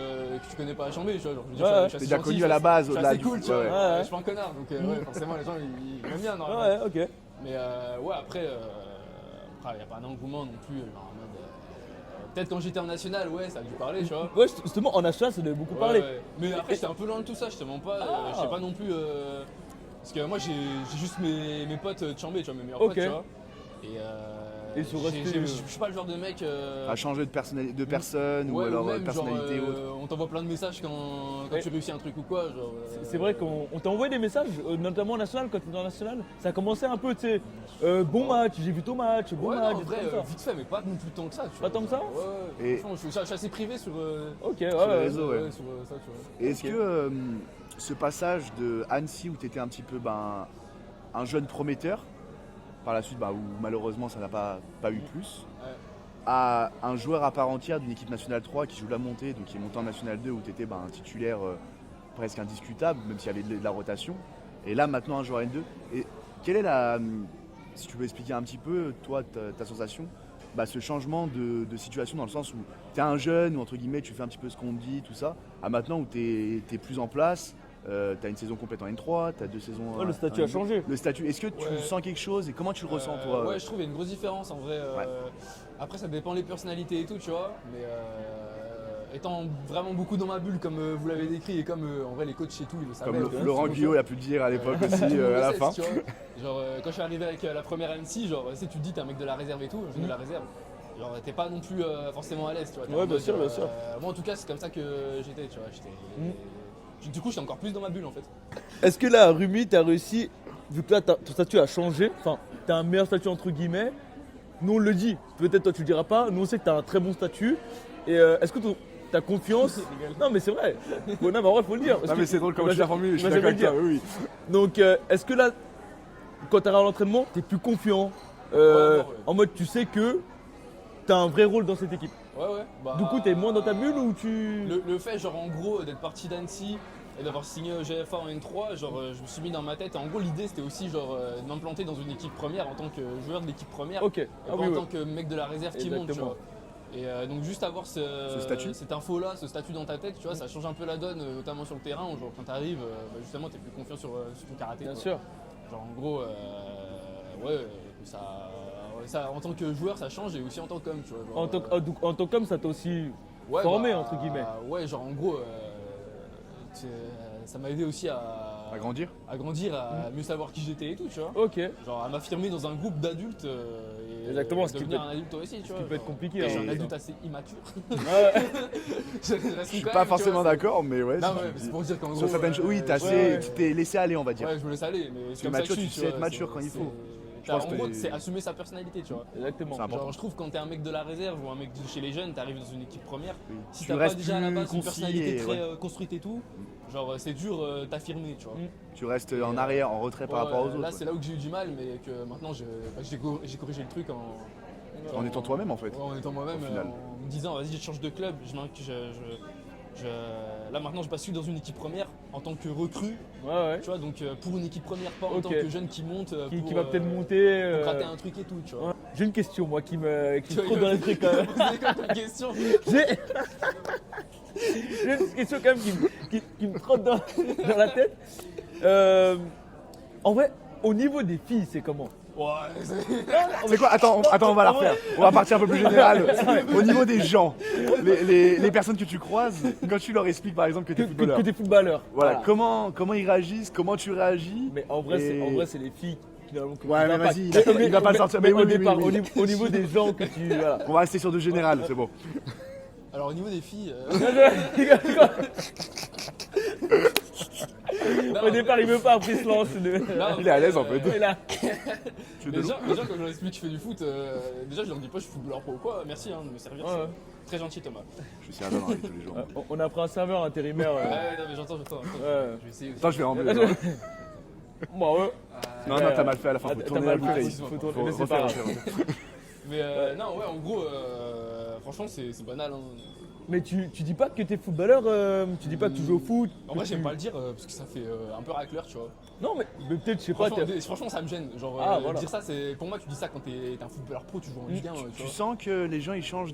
tu connais pas à Chambé, tu vois. Genre, je veux dire, Ouais, je suis T'es assez déjà gentil, connu je à la suis base, assez au-delà cool, du. tu vois. ouais, ouais. Ouais. Je suis pas un connard, donc ouais, forcément les gens ils m'aiment bien normalement. Ouais, ok. Mais ouais, après, il n'y a pas un engouement non plus. Genre, en mode, peut-être quand j'étais en national, ouais, ça a dû parler, tu vois. Ouais, justement, en national, ça devait beaucoup Ouais, parler. ouais. Mais après, j'étais un peu loin de tout ça, je te mens pas. Je sais pas non plus. Parce que moi, j'ai juste mes potes de Chambé, tu vois, mes meilleurs Ok. potes, tu vois. Et Et sont restés, Je suis pas le genre de mec. À changer de personne ou ouais, alors même, personnalité genre, ou autre. on t'envoie plein de messages quand Ouais. tu réussis un truc ou quoi. Genre, C'est vrai qu'on t'a envoyé des messages, notamment en national, quand tu es dans le national. Ça a commencé un peu, tu sais, bon match, j'ai vu ton match, bon Ouais, match, non, en des vrai, trucs comme ça. vite fait, mais pas non plus tant que ça. Tu Pas vois, tant que ça Ouais, Et- franchement, je suis assez privé sur, Ok, ouais, les ouais. réseaux, ouais. sur ça, tu vois. Et est-ce Ok. que ce passage de Annecy où tu étais un petit peu un jeune prometteur, par la suite où malheureusement ça n'a pas eu plus, Ouais. à un joueur à part entière d'une équipe nationale 3 qui joue la montée, donc qui est monté en nationale 2 où tu étais un titulaire presque indiscutable, même s'il y avait de la rotation, et là maintenant un joueur N2. Et quelle est si tu peux expliquer un petit peu, toi, ta sensation, ce changement de situation dans le sens où tu es un jeune, ou entre guillemets tu fais un petit peu ce qu'on te dit, tout ça, à maintenant où tu es plus en place, tu as une saison complète en N3, tu as 2 saisons. Ouais, le statut a changé. Le statut, est-ce que tu Ouais. sens quelque chose et comment tu le ressens toi Ouais, je trouve qu'il y a une grosse différence en vrai. Ouais. Après, ça dépend des personnalités et tout, tu vois. Mais étant vraiment beaucoup dans ma bulle, comme vous l'avez décrit, et comme en vrai les coachs et tout, ils le savaient. Comme ouais, Laurent c'est Guyot a pu le dire à l'époque aussi, Tout le monde à le la sait, fin. tu vois. Genre, quand je suis arrivé avec la première Annecy, genre, tu sais, tu te dis, t'es un mec de la réserve et tout, je viens de la réserve. Genre, t'es pas non plus forcément à l'aise, tu vois. T'es Ouais, en bien mode, sûr, bien sûr. Moi, en tout cas, c'est comme ça que j'étais, tu vois. Du coup, j'étais encore plus dans ma bulle, en fait. Est-ce que là, à Rumi, tu as réussi, vu que là, ton statut a changé, enfin, tu as un meilleur statut entre guillemets, nous on le dit, peut-être toi tu le diras pas, nous on sait que tu as un très bon statut, et est-ce que ta confiance. Non, mais c'est vrai, bon, non, mais en vrai, faut le dire. Non mais c'est drôle comment tu l'as formulé, je suis Bah, d'accord j'allais avec toi, dire. oui. Donc, est-ce que là, quand tu arrives à l'entraînement, tu es plus confiant, Ouais. en mode tu sais que tu as un vrai rôle dans cette équipe. Ouais, ouais. Bah, Du coup, tu es moins dans ta bulle ou tu. Le fait, genre, en gros, d'être parti d'Annecy et d'avoir signé au GFA en N3, genre, je me suis mis dans ma tête. Et en gros, l'idée, c'était aussi, genre, de m'implanter dans une équipe première en tant que joueur de l'équipe première. Ok, Et ah pas oui, en oui. tant que mec de la réserve qui monte, tu Exactement. vois. Et donc juste avoir Ce statut. cette info-là, ce statut dans ta tête, tu vois, ça change un peu la donne, notamment sur le terrain, où genre, quand t'arrives, justement, t'es plus confiant sur ton karaté. Bien quoi. sûr. Genre en gros, en tant que joueur, ça change, et aussi en tant qu'homme, tu vois. Genre, En tant qu'homme, ça t'a aussi ouais, formé, bah, entre guillemets. Ouais, genre en gros, ça m'a aidé aussi À grandir. à grandir, à mieux savoir qui j'étais et tout, tu vois. Ok. Genre à m'affirmer dans un groupe d'adultes et Exactement, ce qui devenir peut- un adulte toi aussi, tu vois. qui peut être Genre, compliqué, Je suis hein, un adulte ça. assez immature. Ouais. Je suis pas forcément d'accord, mais ouais. Non, si ouais, tu mais dis. c'est pour dire qu'en gros. Sur certaines choses, oui, ouais. tu t'es laissé aller, on va dire. Ouais, je me laisse aller, mais Tu es c'est comme ça que mature, je suis, tu sais vois, être mature c'est- quand il faut. c'est- Je pense en que gros, t'es- c'est assumer sa personnalité, tu vois. Exactement. C'est important. Genre, je trouve quand t'es un mec de la réserve ou un mec de chez les jeunes, t'arrives dans une équipe première. Oui. Si Tu t'as pas restes déjà à la plus base une concis personnalité et, très ouais. construite et tout, genre c'est dur t'affirmer, tu vois. Tu restes en arrière, en retrait par Ouais, rapport aux autres. Là, ouais. c'est là où j'ai eu du mal, mais que maintenant j'ai corrigé le truc En étant toi-même en fait. Ouais, en étant moi-même, Au final. en me disant vas-y, je change de club. Là maintenant, je bascule dans une équipe première en tant que recrue, Ouais, tu vois, donc pour une équipe première, pas en Ok. tant que jeune qui monte, ouais. Qui pour, va peut-être monter. pour gratter un truc et tout, tu vois. Ouais. J'ai une question, moi, qui me Tu vois, trotte dans les trucs. Quand même. Posez comme question. J'ai J'ai une question quand même qui me trotte dans la tête. En vrai, au niveau des filles, c'est comment? Ouais, C'est quoi Attends, on va la refaire. On va partir un peu plus général. Au niveau des gens, les personnes que tu croises, quand tu leur expliques par exemple que tu es footballeur. Que t'es footballeur. Voilà, comment ils réagissent, comment tu réagis. Mais en vrai, Et- c'est les filles qui finalement. que Ouais, tu mais vas vas-y, pas- il va pas le sortir. Mais Mais oui, au oui, départ, oui, oui. au niveau des gens que tu. Voilà. On va rester sur de général, c'est bon. alors au niveau des filles. Au départ, il veut pas, après il se lance. Il est à l'aise, en fait. Et là, Tu veux de l'eau Déjà, quand je leur explique que je fais du foot, déjà je leur dis pas je suis footballeur pro ou quoi, merci de me servir. Ouais, c'est ouais. Très gentil Thomas. Je suis serveur dans la vie tous les jours. on a pris un serveur intérimaire. Ouais, non mais j'entends. Ouais. Je vais essayer aussi. Attends, je vais rembler. Bon, ouais. Non, non, t'as mal fait à la fin, faut T'as tourner la mal fait, bouteille. faut Faut tourner, mais c'est refaire, pas refaire, grave. refaire. Mais non, ouais, en gros, franchement, c'est banal. Hein. Mais tu dis pas que t'es footballeur, tu dis pas que tu joues au foot. En vrai, j'aime pas le dire parce que ça fait un peu racleur, tu vois. Non, mais peut-être, je sais pas. Franchement, franchement, ça me gêne. Genre, Ah, voilà. dire ça, c'est pour moi, tu dis ça quand t'es un footballeur pro, tu joues en Ligue 1. Tu sens que les gens ils changent,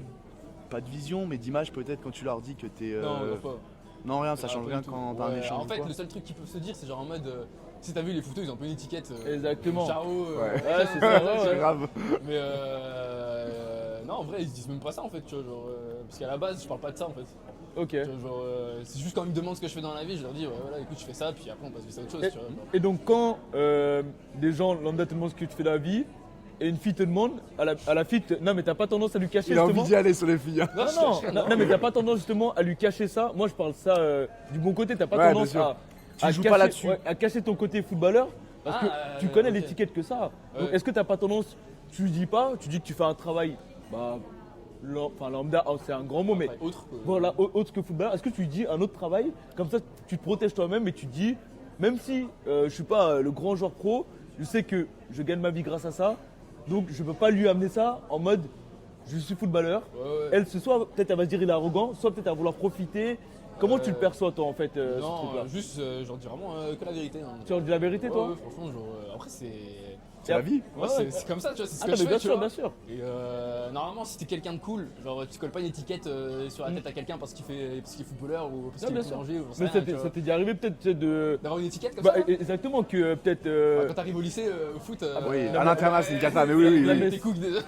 pas de vision, mais d'image peut-être quand tu leur dis que t'es. Non, pas. Non, rien, ça Ah, change pas rien du tout. quand t'as un Ouais, échange. En fait, ou quoi. le seul truc qu'ils peuvent se dire, c'est genre en mode. Si t'as vu les photos, ils ont un peu une étiquette. Exactement. Chao. Ouais. Ouais, c'est ça, ouais, C'est ouais. grave. Mais non, en vrai, ils se disent même pas ça en fait, tu vois. Genre, parce qu'à la base, je parle pas de ça en fait. Ok. Tu vois, genre, c'est juste quand ils me demandent ce que je fais dans la vie, je leur dis, ouais, voilà, écoute, je fais ça, puis après, on passe à autre chose, tu vois. genre. Et donc, quand des gens lambda te demandent ce que tu fais dans la vie, et une fille te demande, à la fille, non mais t'as pas tendance à lui cacher Il a envie justement. d'y aller sur les filles. hein. Non, mais t'as pas tendance justement à lui cacher ça. Moi je parle ça du bon côté, t'as pas Ouais, tendance bien sûr. Tu à joues pas cacher, là-dessus. à cacher ton côté footballeur parce que tu connais l'étiquette que ça. Donc Ouais. est-ce que t'as pas tendance, tu lui dis pas, tu dis que tu fais un travail, enfin lambda, c'est un grand mot, mais Après, autre. voilà, autre que footballeur, est-ce que tu lui dis un autre travail, comme ça tu te protèges toi-même et tu te dis, même si je suis pas le grand joueur pro, je sais que je gagne ma vie grâce à ça, donc je peux pas lui amener ça en mode je suis footballeur. Ouais, ouais. Elle, soit peut-être elle va se dire il est arrogant, soit peut-être elle va vouloir profiter. Comment tu le perçois toi en fait ce Non, truc-là juste, j'en dis vraiment que la vérité. Hein. Tu leur dis la vérité Ouais, toi ouais, franchement, genre, après, c'est. C'est la vie. Ouais, Ouais, c'est comme ça, tu vois, c'est ce Ah que non, je mais fais, bien tu sûr, vois. bien sûr. Et normalement, si t'es quelqu'un de cool, genre tu colles pas une étiquette sur la tête à quelqu'un parce qu'il est footballeur ou parce Non, qu'il bien est sûr. boulanger ou j'en sais Mais rien, ça tu vois. t'est déjà arrivé peut-être de. D'avoir une étiquette comme Bah, ça. exactement, que peut-être. Quand t'arrives au lycée au foot, Oui, non, à mais- l'internat, c'est une cata, mais oui, oui. La oui. messe. t'es cook déjà.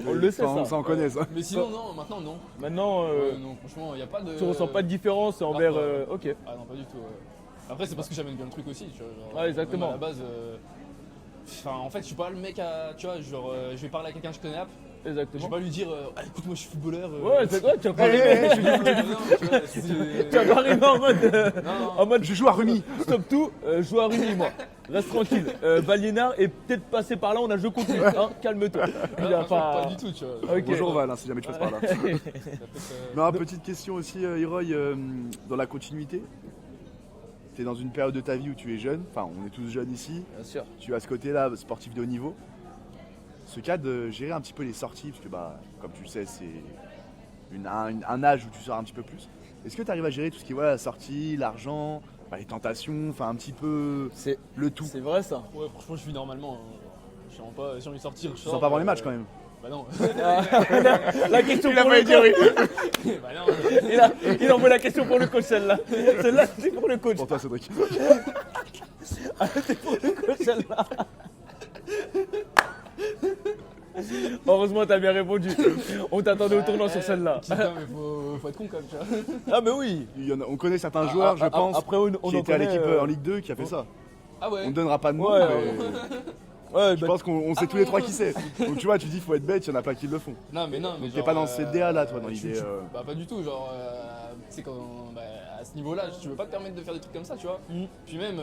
On le sait Ça, ça. on connaît ça. Mais sinon, non, maintenant, non. Maintenant, Non, franchement, y a pas de. tu ressens pas de différence envers. pas. Ok. Ah non, pas du tout. Après, c'est parce que j'amène bien le truc aussi, tu vois. Genre, Ouais, exactement. même à la base. Enfin, en fait, je suis pas le mec à. Tu vois, genre, je vais parler à quelqu'un que je connais. Je Exactement. vais pas lui dire Ah, écoute, moi je suis footballeur. Ouais, c'est quoi, tu vas pas Eh, arriver. je suis du Tu vas pas arriver en mode. Non, En mode Je joue à Rumi. stop tout, joue à Rumi moi. Reste tranquille. Valiénard est peut-être passé par là, on a jeu contre lui. Hein, calme-toi. Il a pas du tout, tu vois. Ok. Bonjour Val, hein, si jamais tu passes par là. Ça peut être, Non, petite question aussi, Hiroy, dans la continuité. Tu es dans une période de ta vie où tu es jeune, enfin on est tous jeunes ici, Bien sûr. tu as ce côté-là, sportif de haut niveau. Ce cas de gérer un petit peu les sorties, parce que bah, comme tu le sais, c'est un âge où tu sors un petit peu plus. Est-ce que tu arrives à gérer tout ce qui est voilà, la sortie, l'argent, bah, les tentations, enfin un petit peu C'est le tout c'est vrai ça. Ouais, franchement, je vis normalement. J'ai vraiment pas. Si j'ai envie de sortir, je Tu sors. sors pas avant les matchs quand même. Bah non. La question Il a pour pas le dit coach. oui. Bah non. Il envoie la question pour le coach celle-là. Celle-là c'est pour le coach. Pour toi Cédric. C'est pour le coach celle-là. Heureusement t'as bien répondu. On t'attendait au tournant sur celle-là. Putain, mais faut être con quand même, tu vois. Ah mais oui. On connaît certains joueurs, je pense, Après on qui en étaient à connaît, l'équipe en Ligue 2 qui a fait ça. Ah ouais. On ne donnera pas de nom, Ouais, mais Ouais, je bah, pense qu'on sait tous les trois qui c'est. Donc tu vois, tu dis faut être bête, il y en a plein qui le font. Non, mais non, mais Donc t'es genre, pas dans cette DA là, toi, dans l'idée. Bah pas du tout, genre, tu sais, bah, à ce niveau-là, tu veux pas te permettre de faire des trucs comme ça, tu vois. Puis même,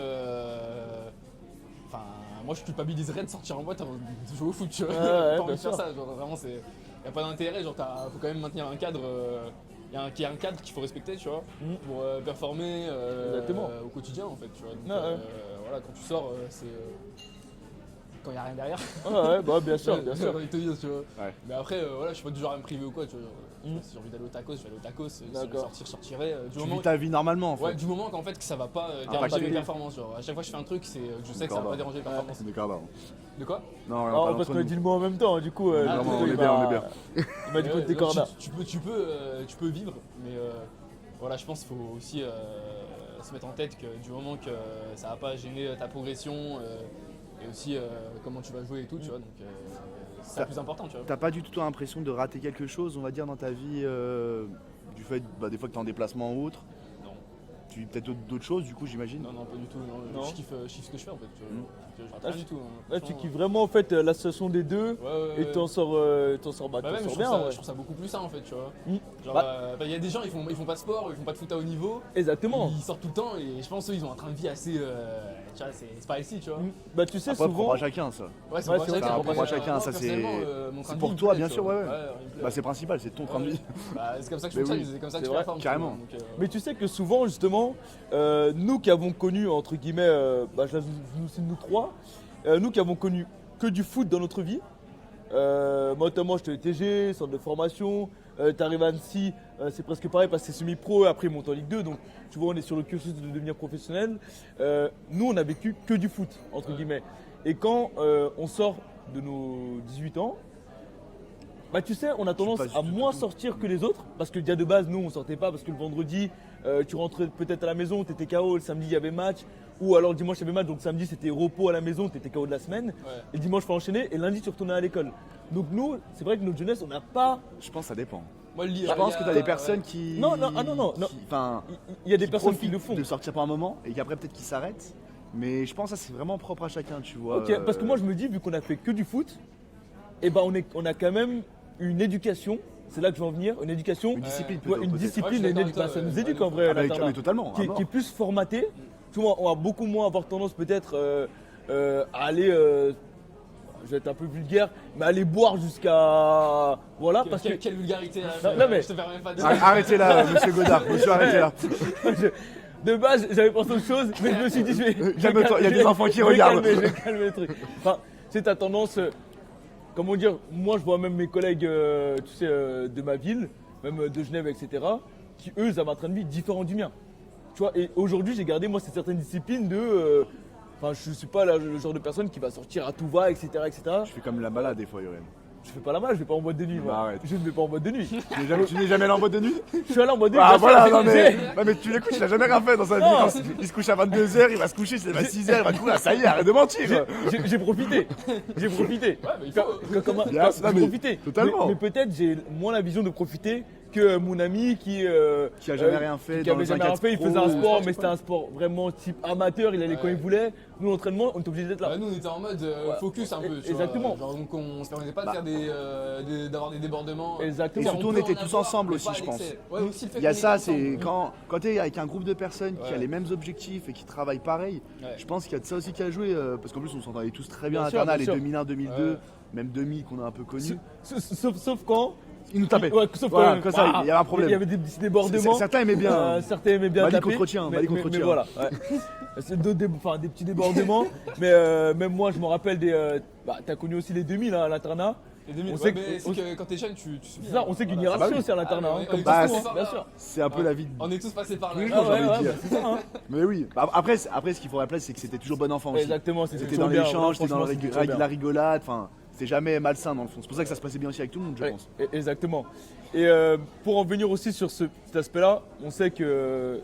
enfin, moi je culpabiliserais de sortir en boîte avant de jouer au foot, tu vois. Ouais, J'ai pas bien envie de faire sûr. ça, genre vraiment, y a pas d'intérêt, genre, faut quand même maintenir un cadre. Il y a un cadre qu'il faut respecter, tu vois, pour performer Exactement. au quotidien, en fait, tu vois. Donc, Ouais, ouais. voilà, quand tu sors, c'est quand il n'y a rien derrière. ouais, bah bien sûr, bien J'ai sûr. envie de te dire, tu vois. Ouais. Mais après, voilà, je suis pas du genre à me priver ou quoi, tu vois. Si j'ai envie d'aller au tacos, je vais aller au tacos. Si j'ai envie de D'accord. sortir, je sortirai. Du Tu moment vis ta vie normalement en fait. ouais, du moment qu'en fait que ça va pas déranger Impacter. mes performances. Genre, à chaque fois que je fais un truc, c'est que je sais que ça va D'accord. pas déranger les performances. D'accord, bah. De quoi Non, rien, Ah, pas parce entre qu'on a nous. dit le mot en même temps, du coup. Ah, du coup, on est il bien, m'a- on est bien. Il m'a dit faut Ouais, des donc, cordas. tu peux vivre, mais voilà, je pense qu'il faut aussi se mettre en tête que du moment que ça va pas gêner ta progression et aussi comment tu vas jouer et tout, tu vois. Donc c'est le plus important, tu vois. T'as pas du tout toi, l'impression de rater quelque chose, on va dire, dans ta vie, du fait bah, des fois que t'es en déplacement ou autre. Non. Tu peut-être d'autres choses du coup, j'imagine. Non, pas du tout. Non. Non. Je kiffe ce que je fais en fait. Je rate Ah, rien du tout. Hein. Ouais, tu Franchement, kiffes vraiment en fait l'association des deux ouais, et t'en sors, bah, Bah t'en même, sors je bien. trouve, ça, Ouais. je trouve ça beaucoup plus sain en fait, tu vois. Genre, Bah. y a des gens, ils font pas de sport, ils font pas de foot à haut niveau, Exactement. ils sortent tout le temps et je pense eux, ils ont un train de vie assez. Tu vois, c'est pas ici, tu vois. Bah tu sais Après, propre souvent. à chacun ça. Ouais, Ouais, c'est vrai que c'est propre à chacun, moi, ça, c'est- personnellement, mon train c'est de pour vie, il me toi, plaît, bien tu sûr, vois. ouais. il me plaît. Bah c'est principal, c'est ton train de vie. Bah, c'est comme ça que je Mais fonctionne, oui, c'est comme ça que c'est je vrai, performe. carrément. Tu vois, donc, Mais tu sais que souvent justement, nous qui avons connu entre guillemets, bah, je nous trois, nous qui avons connu que du foot dans notre vie. Moi notamment j'étais TG, centre de formation, t'arrives à Annecy, c'est presque pareil parce que c'est semi-pro, après il monte en Ligue 2, donc tu vois on est sur le cursus de devenir professionnel. Nous on a vécu que du foot, entre guillemets. Et quand on sort de nos 18 ans, bah tu sais, on a tendance pas du à tout moins tout. sortir que les autres, parce que déjà de base nous on sortait pas, parce que le vendredi tu rentrais peut-être à la maison, t'étais KO, le samedi il y avait match, ou alors le dimanche il y avait match, donc samedi c'était repos à la maison, t'étais KO de la semaine, Ouais. et dimanche faut enchaîner, et lundi tu retournais à l'école. Donc nous, c'est vrai que notre jeunesse, on n'a pas. Je pense que ça dépend. Moi, le Je pense que t'as des personnes qui. Non, non, ah non, non, non. Enfin. Il y a des personnes qui profitent le font. de sortir par un moment et qu'après peut-être qu'ils s'arrêtent. Mais je pense que ça c'est vraiment propre à chacun, tu vois. Ok, parce que moi je me dis, vu qu'on a fait que du foot, et ben on a quand même une éducation, c'est là que je veux en venir, une éducation, Une discipline ouais, plutôt. une peut-être. discipline, Ouais, je suis et une d'accord avec toi, ça nous ouais. éduque en vrai, Ah, l'internat, mais totalement. qui à mort. est plus formaté. Tu vois, on va beaucoup moins avoir tendance peut-être à aller, je vais être un peu vulgaire, mais aller boire jusqu'à, voilà, parce que Quelle vulgarité là, Non, non, mais- je te permets pas de dire. Arrêtez là, monsieur Godard. Monsieur, arrêtez là. de base j'avais pensé autre chose, mais je me suis dit je vais Calme-toi, il y a des enfants qui je vais regardent. calmer, je vais calmer le truc. Enfin, c'est ta tendance, comment dire, moi je vois même mes collègues, tu sais, de ma ville, même de Genève, etc., qui eux ils avaient un train de vie différent du mien. Tu vois, et aujourd'hui j'ai gardé moi certaines disciplines de, enfin je suis pas le genre de personne qui va sortir à tout va, etc., etc. Je fais comme la balade des fois, Yoren. Je fais pas la malle, je vais pas en boîte de nuit. Bah, Moi. arrête. Je ne vais pas en boîte de nuit. Tu n'es jamais allé en boîte de nuit? Je suis allé en boîte de nuit. Ah bien sûr, voilà, j'ai- non mais, j'ai- non mais tu l'écoutes, il a jamais rien fait dans sa vie. Non. Quand il se couche à 22h, il va se coucher, c'est à 6h, il va te courir, ça y est, arrête de mentir. J'ai profité. J'ai profité. Ouais, mais il faut. Bien, J'ai non, mais profité. totalement. Mais peut-être j'ai moins la vision de profiter que mon ami qui Qui a jamais rien fait qui dans avait un jamais rien cadre fait, il pro, faisait un sport, je mais sais c'était un sport vraiment type amateur, il allait quand Ouais. il voulait. Nous, l'entraînement, on était obligé d'être là. Bah, nous on était en mode focus un peu. tu vois. Exactement. Genre, donc on se permettait pas de Bah. faire d'avoir des débordements. Exactement. Et surtout, on peut était en tous avoir, ensemble mais aussi, pas à je pense. l'excès. Ouais, aussi le fait Il y a qu'on était ça, c'est ensemble. quand tu es avec un groupe de personnes qui a Ouais. les mêmes objectifs et qui travaillent pareil, Ouais. je pense qu'il y a de ça aussi qui a joué, parce qu'en plus on s'entendait tous très bien à Bien sûr, l'internat, bien les sûr. 2001, 2002, Ouais. même 2000 qu'on a un peu connus. Sauf quand. Ils nous tapaient. Ouais, sauf Voilà, quand, comme ça, il y avait un problème. Il y avait des petits débordements. Certains aimaient bien. Certains aimaient bien Mali taper. contre-tien, mais- Mali mais- contre-tien. Mais voilà. Ouais. C'est des petits débordements. Mais même moi, je me rappelle des. T'as connu aussi les 2000 hein, à l'internat. Les 2000, On ouais, sait que- mais c'est on- que quand t'es jeune, tu subis. C'est ça, on sait qu'une hiérarchie bah oui. aussi à l'internat. Ah, hein, mais comme on est Bah, partout, tous hein, en bien phare, sûr. C'est un peu la vie. de- On est tous passés par là. Oui, Ah j'ai ouais, envie de ouais, dire. bah, c'est ça. Hein. Mais oui, Bah, après ce qu'il faut rappeler, c'est que c'était toujours bon enfant aussi. Exactement, C'était toujours dans bien, l'échange, c'était dans franchement, c'était toujours bien. la rigolade, enfin, c'était jamais malsain dans le fond. C'est pour ça que ça se passait bien aussi avec tout le monde, je Ouais, pense. exactement. Et pour en venir aussi sur cet aspect-là, on sait que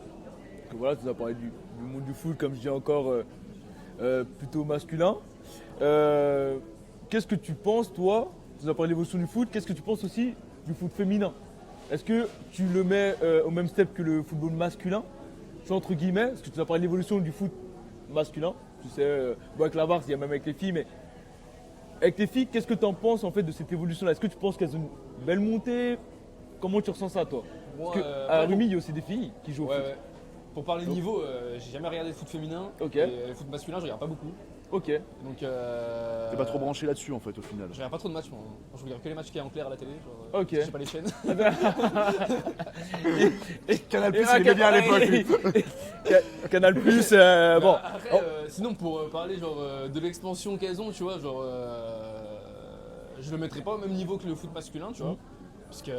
voilà, tu nous as parlé du monde du foot, comme je dis encore, plutôt masculin. Qu'est-ce que tu penses, toi, tu nous as parlé de l'évolution du foot, qu'est-ce que tu penses aussi du foot féminin? Est-ce que tu le mets au même step que le football masculin? Tu vois, entre guillemets, parce que tu nous as parlé de l'évolution du foot masculin. Tu sais, bon, avec la VAR, il y a même avec les filles, mais avec les filles, qu'est-ce que tu en penses en fait de cette évolution-là? Est-ce que tu penses qu'elles ont une belle montée? Comment tu ressens ça, toi? Moi, Parce qu'à ouais, Rumi, il y a aussi des filles qui jouent au Ouais, foot. ouais. Pour parler niveau, j'ai jamais regardé le foot féminin. Ok. Et le foot masculin, je regarde pas beaucoup. Ok. Donc. T'es pas trop branché là-dessus en fait au final. Je regarde pas trop de matchs, moi. Je regarde que les matchs qu'il y a en clair à la télé. Genre, Ok. J'ai pas les chaînes. Canal Et Plus, il aimait bien à l'époque. lui. Canal Plus, bon. Après, Oh. sinon, pour parler genre, de l'expansion qu'elles ont, tu vois, genre. Je le mettrais pas au même niveau que le foot masculin, tu vois. Parce que.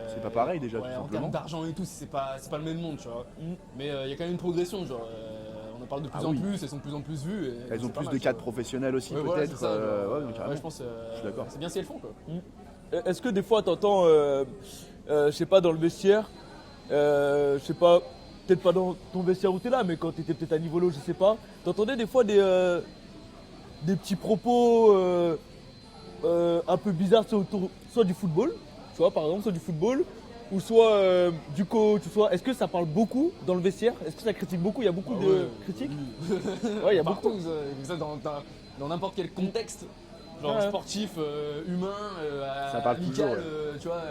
C'est pas pareil, déjà, Ouais, tout en simplement. termes d'argent et tout, c'est pas le même monde, tu vois. Mm. Mais il y a quand même une progression, genre. On en parle de plus Ah en oui. plus, elles sont de plus en plus vues. et Elles ont c'est pas plus mal, de tu cadres vois. professionnels aussi Ouais, voilà, peut-être. c'est ça, genre, Ouais, carrément. je pense. Je suis d'accord. C'est bien si elles font, quoi. Est-ce que des fois, t'entends, je sais pas, dans le vestiaire, je sais pas, peut-être pas dans ton vestiaire où t'es là, mais quand t'étais peut-être à niveau là, je sais pas, t'entendais des fois des petits propos un peu bizarres autour, soit du football, tu vois, par exemple, soit du football, ou soit du coach, ou soit. Est-ce que ça parle beaucoup dans le vestiaire? Est-ce que ça critique beaucoup? Il y a beaucoup Ah de ouais. critiques? Oui. Ouais, il y a Partout, beaucoup. ça, dans n'importe quel contexte, genre Ouais. sportif, humain, Ça parle amical, toujours, ouais. Tu vois,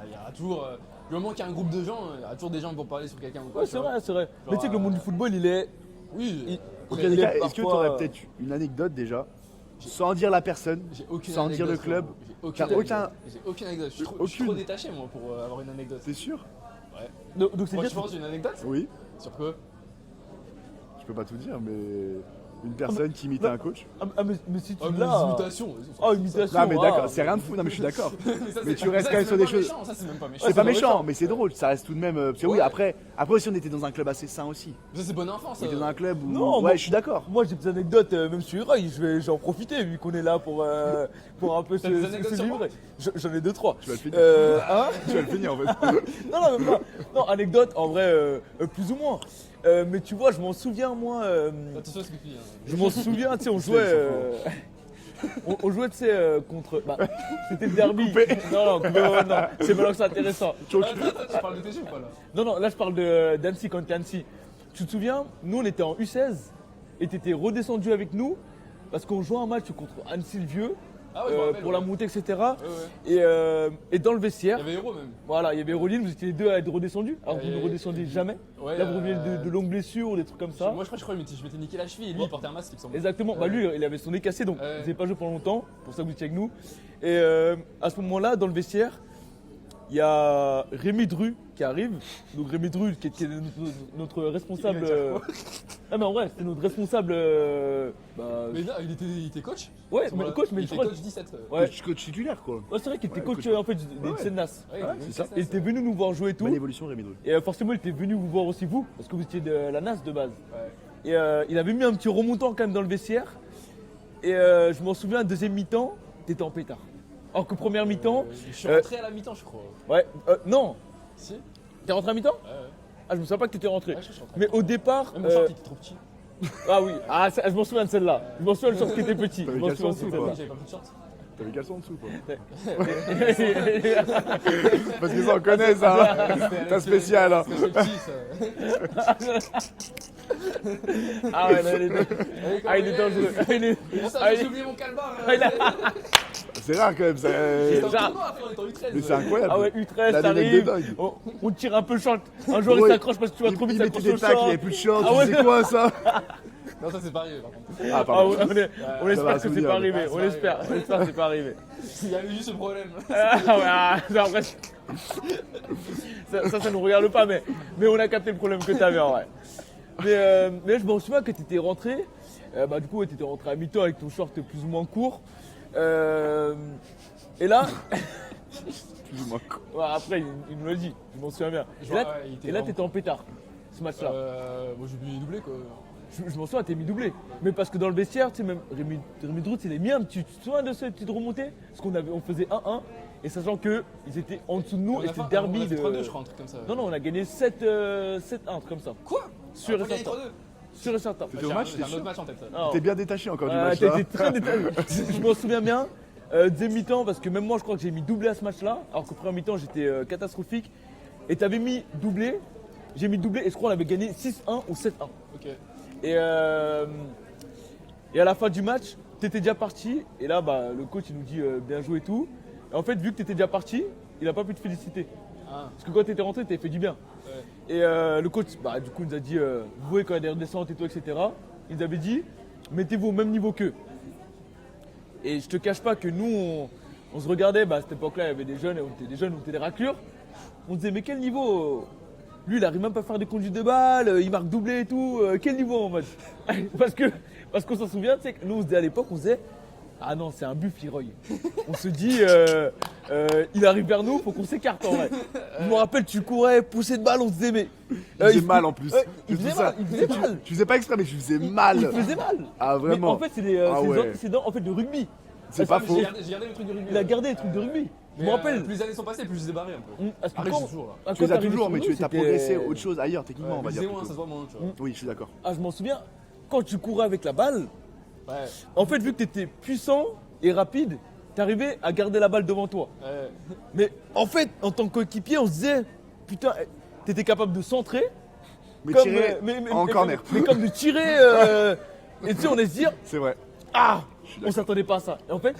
il y aura toujours. Du moment qu'il y a un groupe de gens, il y aura toujours des gens pour parler sur quelqu'un ou quoi. Ouais, tu c'est vois. vrai, c'est vrai. Mais tu sais que le monde du football, il est. Oui. Au Il- pire des il est cas, est-ce que tu parfois- aurais peut-être une anecdote déjà, sans dire la personne, J'ai aucune sans dire le anecdote, club? frérot. J'ai T'as aucune aucun- anecdote. J'ai aucune anecdote. Je suis trop Aucune. détaché, moi, pour avoir une anecdote. T'es sûr? Donc c'est Moi, dire. tu penses une anecdote Oui. Sur quoi? Je peux pas tout dire, mais une personne qui imitait un coach. Mais si tu Oh, mais l'as. des imitations. Oh, imitation. Non mais d'accord, ah. c'est rien de fou, non mais je suis d'accord. ça, Mais c'est tu pas- restes ça, quand même c'est sur même des pas choses- méchant, ça, c'est même pas méchant. C'est pas c'est méchant, méchant. mais c'est drôle, ça reste tout de même. Parce que oui, Ouais. après aussi on était dans un club assez sain aussi. Ça, c'est bon enfant, On ça. était dans un club où. Non, ouais, moi- je suis d'accord. Moi j'ai des anecdotes, même sur Heroy, j'en profiter vu qu'on est là pour un peu T'as des anecdotes sur livrer. J'en ai 2-3. Tu vas le finir. Hein Tu vas le finir en fait. Non, même pas. Non, anecdote en vrai, plus ou moins. Mais tu vois, je m'en souviens moi. Attention à ce que tu dis. Je m'en souviens, tu sais, on jouait. On jouait, tu sais, contre. Bah, c'était le derby. Non, non, coupé, non, c'est maintenant que c'est intéressant. Attends, tu parles de tes jeux ou pas là? Non, non, là je parle d'Annecy contre Annecy. Tu te souviens, nous on était en U16 et t'étais redescendu avec nous parce qu'on jouait un match contre Annecy le Vieux Ah ouais, je me rappelle, pour la ouais. montée, etc. Ouais, ouais. Et dans le vestiaire, Il y avait Héros même. voilà, il y avait Roline, vous étiez les deux à être redescendus. Alors vous Et- ne redescendez jamais. Ouais, Là, vous revenez de longues blessures, des trucs comme ça. Moi, je crois que je m'étais niqué la cheville et lui, il portait un masque, il me semble. Exactement. Bah lui, il avait son nez cassé, donc Ouais. vous n'avez pas joué pendant longtemps. Pour ça, vous étiez avec nous. Et à ce moment-là, dans le vestiaire, il y a Rémi Dru qui arrive. Donc Rémi Dru, qui est notre responsable. Il va dire quoi Ah mais en vrai, c'était notre responsable. Bah, Mais là, il était coach. ouais, À ce mais le moment-là. coach, mais il je était crois. coach 17. Ouais. Coach titulaire quoi. Ouais, c'est vrai qu'il était Ouais, coach coach. en fait des Ouais. Senas. Ouais, Ouais, il c'est ça. était Il était venu nous voir jouer et tout. Belle évolution Rémi Dreux. Et forcément, il était venu vous voir aussi vous, parce que vous étiez de la NAS de base. Ouais. Et il avait mis un petit remontant quand même dans le vestiaire. Et je m'en souviens, deuxième mi-temps, t'étais en pétard. Alors que première mi-temps, Je suis rentré à la mi-temps, je crois. ouais, non, Si Ouais, t'es rentré à mi-temps ouais. Ah, je me souviens pas que t'étais rentré. Ouais, je suis rentré. Mais au départ, Même mon short, il était trop petit. ah oui, ah, je m'en souviens de celle-là. Je m'en souviens le short qui était petit. Je T'avais m'en quel souviens de sens ou celle-là. J'avais pas pris de short. T'avais caleçon en dessous quoi. Parce qu'ils en connaissent ça. T'as spécial hein. Parce que c'est petit, ça. Ah ouais, non, il est ah, il est dangereux. Il est- Pour ça, ah, j'ai il- oublié mon calbar. ah, il a- C'est rare quand même. Ça... C'était en ça- tournoi, après, on était en U13. Mais c'est incroyable. Ah ouais, U13, La t'arrives, dynamique de dingue. on tire un peu le short. Un joueur il Ouais. s'accroche parce que tu vas trop vite, Il mettait s'accroche des au tacs, il short. avait plus de short. Ah ouais. C'est quoi ça? Non, ça c'est pas arrivé par contre. Ah Ah pardon. ouais, on va, espère que c'est souvenir, pas mais- arrivé, Ah, c'est on pas espère arrivé. que c'est pas arrivé. Il y avait juste ce problème. Ah ouais, ah, en vrai, ça nous regarde pas, mais on a capté le problème que t'avais en vrai. Mais je me souviens que t'étais rentré, bah du coup ouais, t'étais rentré à mi-temps avec ton short plus ou moins court. Et là, Plus ou moins. ouais, après il me l'a dit, je m'en souviens bien. Je Et là, vois, ouais, il était et là vraiment t'étais en pétard, ce match-là. Moi j'ai oublié doublé quoi. Je m'en souviens, t'es mis doublé. Mais parce que dans le vestiaire, tu sais, même Rémi Drout, il est mis un petit. Tu te souviens de cette petite remontée? Parce on faisait 1-1, et sachant qu'ils étaient en dessous de nous, On et a c'était fait- le derby on a fait de. 3-2 je crois, un truc comme ça. Non, on a gagné 7-1, un truc comme ça. Quoi Sûr et On a gagné certain. 3-2. Sûr et certain. T'étais au match, J'ai t'es un sûr? autre match en tête. Alors, T'es bien détaché encore du ouais, match t'as là. été très détaillé. Je m'en souviens bien. Deuxième mi-temps, parce que même moi, je crois que j'ai mis doublé à ce match-là, alors qu'au premier mi-temps, j'étais catastrophique. Et t'avais mis doublé, j'ai mis doublé, et je crois qu'on avait gagné 6-1 ou 7-1. Ok. Et à la fin du match, t'étais déjà parti. Et là, bah, le coach il nous dit bien joué et tout. Et en fait, vu que t'étais déjà parti, il a pas pu te féliciter. Ah, Parce que quand t'étais rentré, t'avais fait du bien. ouais. Et le coach, bah, du coup, il nous a dit vous voyez quand il y a des redescentes et tout, etc. Il nous avait dit mettez-vous au même niveau qu'eux. Et je te cache pas que nous, on se regardait, bah, à cette époque-là, il y avait des jeunes, on était des raclures. On disait mais quel niveau lui, il arrive même pas à faire des conduites de balles, il marque doublé et tout. Quel niveau en mode Parce qu'on s'en souvient, tu sais, que nous on se disait à l'époque, on se disait ah non, c'est un buff Leroy. On se dit il arrive vers nous, faut qu'on s'écarte en vrai. Je me rappelle, tu courais, poussée de balle, on se disait mais. Il faisait mal en plus. Il C'est faisait tout ça. mal, il faisait mal. Tu faisais pas exprès, mais tu faisais mal. Il faisait mal. Ah Mais vraiment. en fait, c'est des Ah ouais. antécédents en fait, de rugby. C'est pas J'ai faux. j'ai gardé le truc de rugby. Il a gardé les trucs de rugby. Je me rappelle. Plus les années sont passées, plus je les ai barrés un peu. Parce que Après, quand- je suis toujours là. quand Tu les as t'arrivais toujours, sur mais nous, tu as c'était- progressé autre chose ailleurs, techniquement, on va dire. Visez moins, ça plutôt. se voit moins, tu vois. Oui, je suis d'accord. Ah, je m'en souviens, quand tu courais avec la balle, Ouais. en fait, vu que tu étais puissant et rapide, tu arrivais à garder la balle devant toi. Ouais. Mais en fait, en tant que coéquipier, on se disait, putain, t'étais capable de centrer, Mais comme, tirer en corner. mais comme de tirer. Et tu sais, on allait se dire, C'est vrai. ah, on s'attendait pas à ça. Et en fait,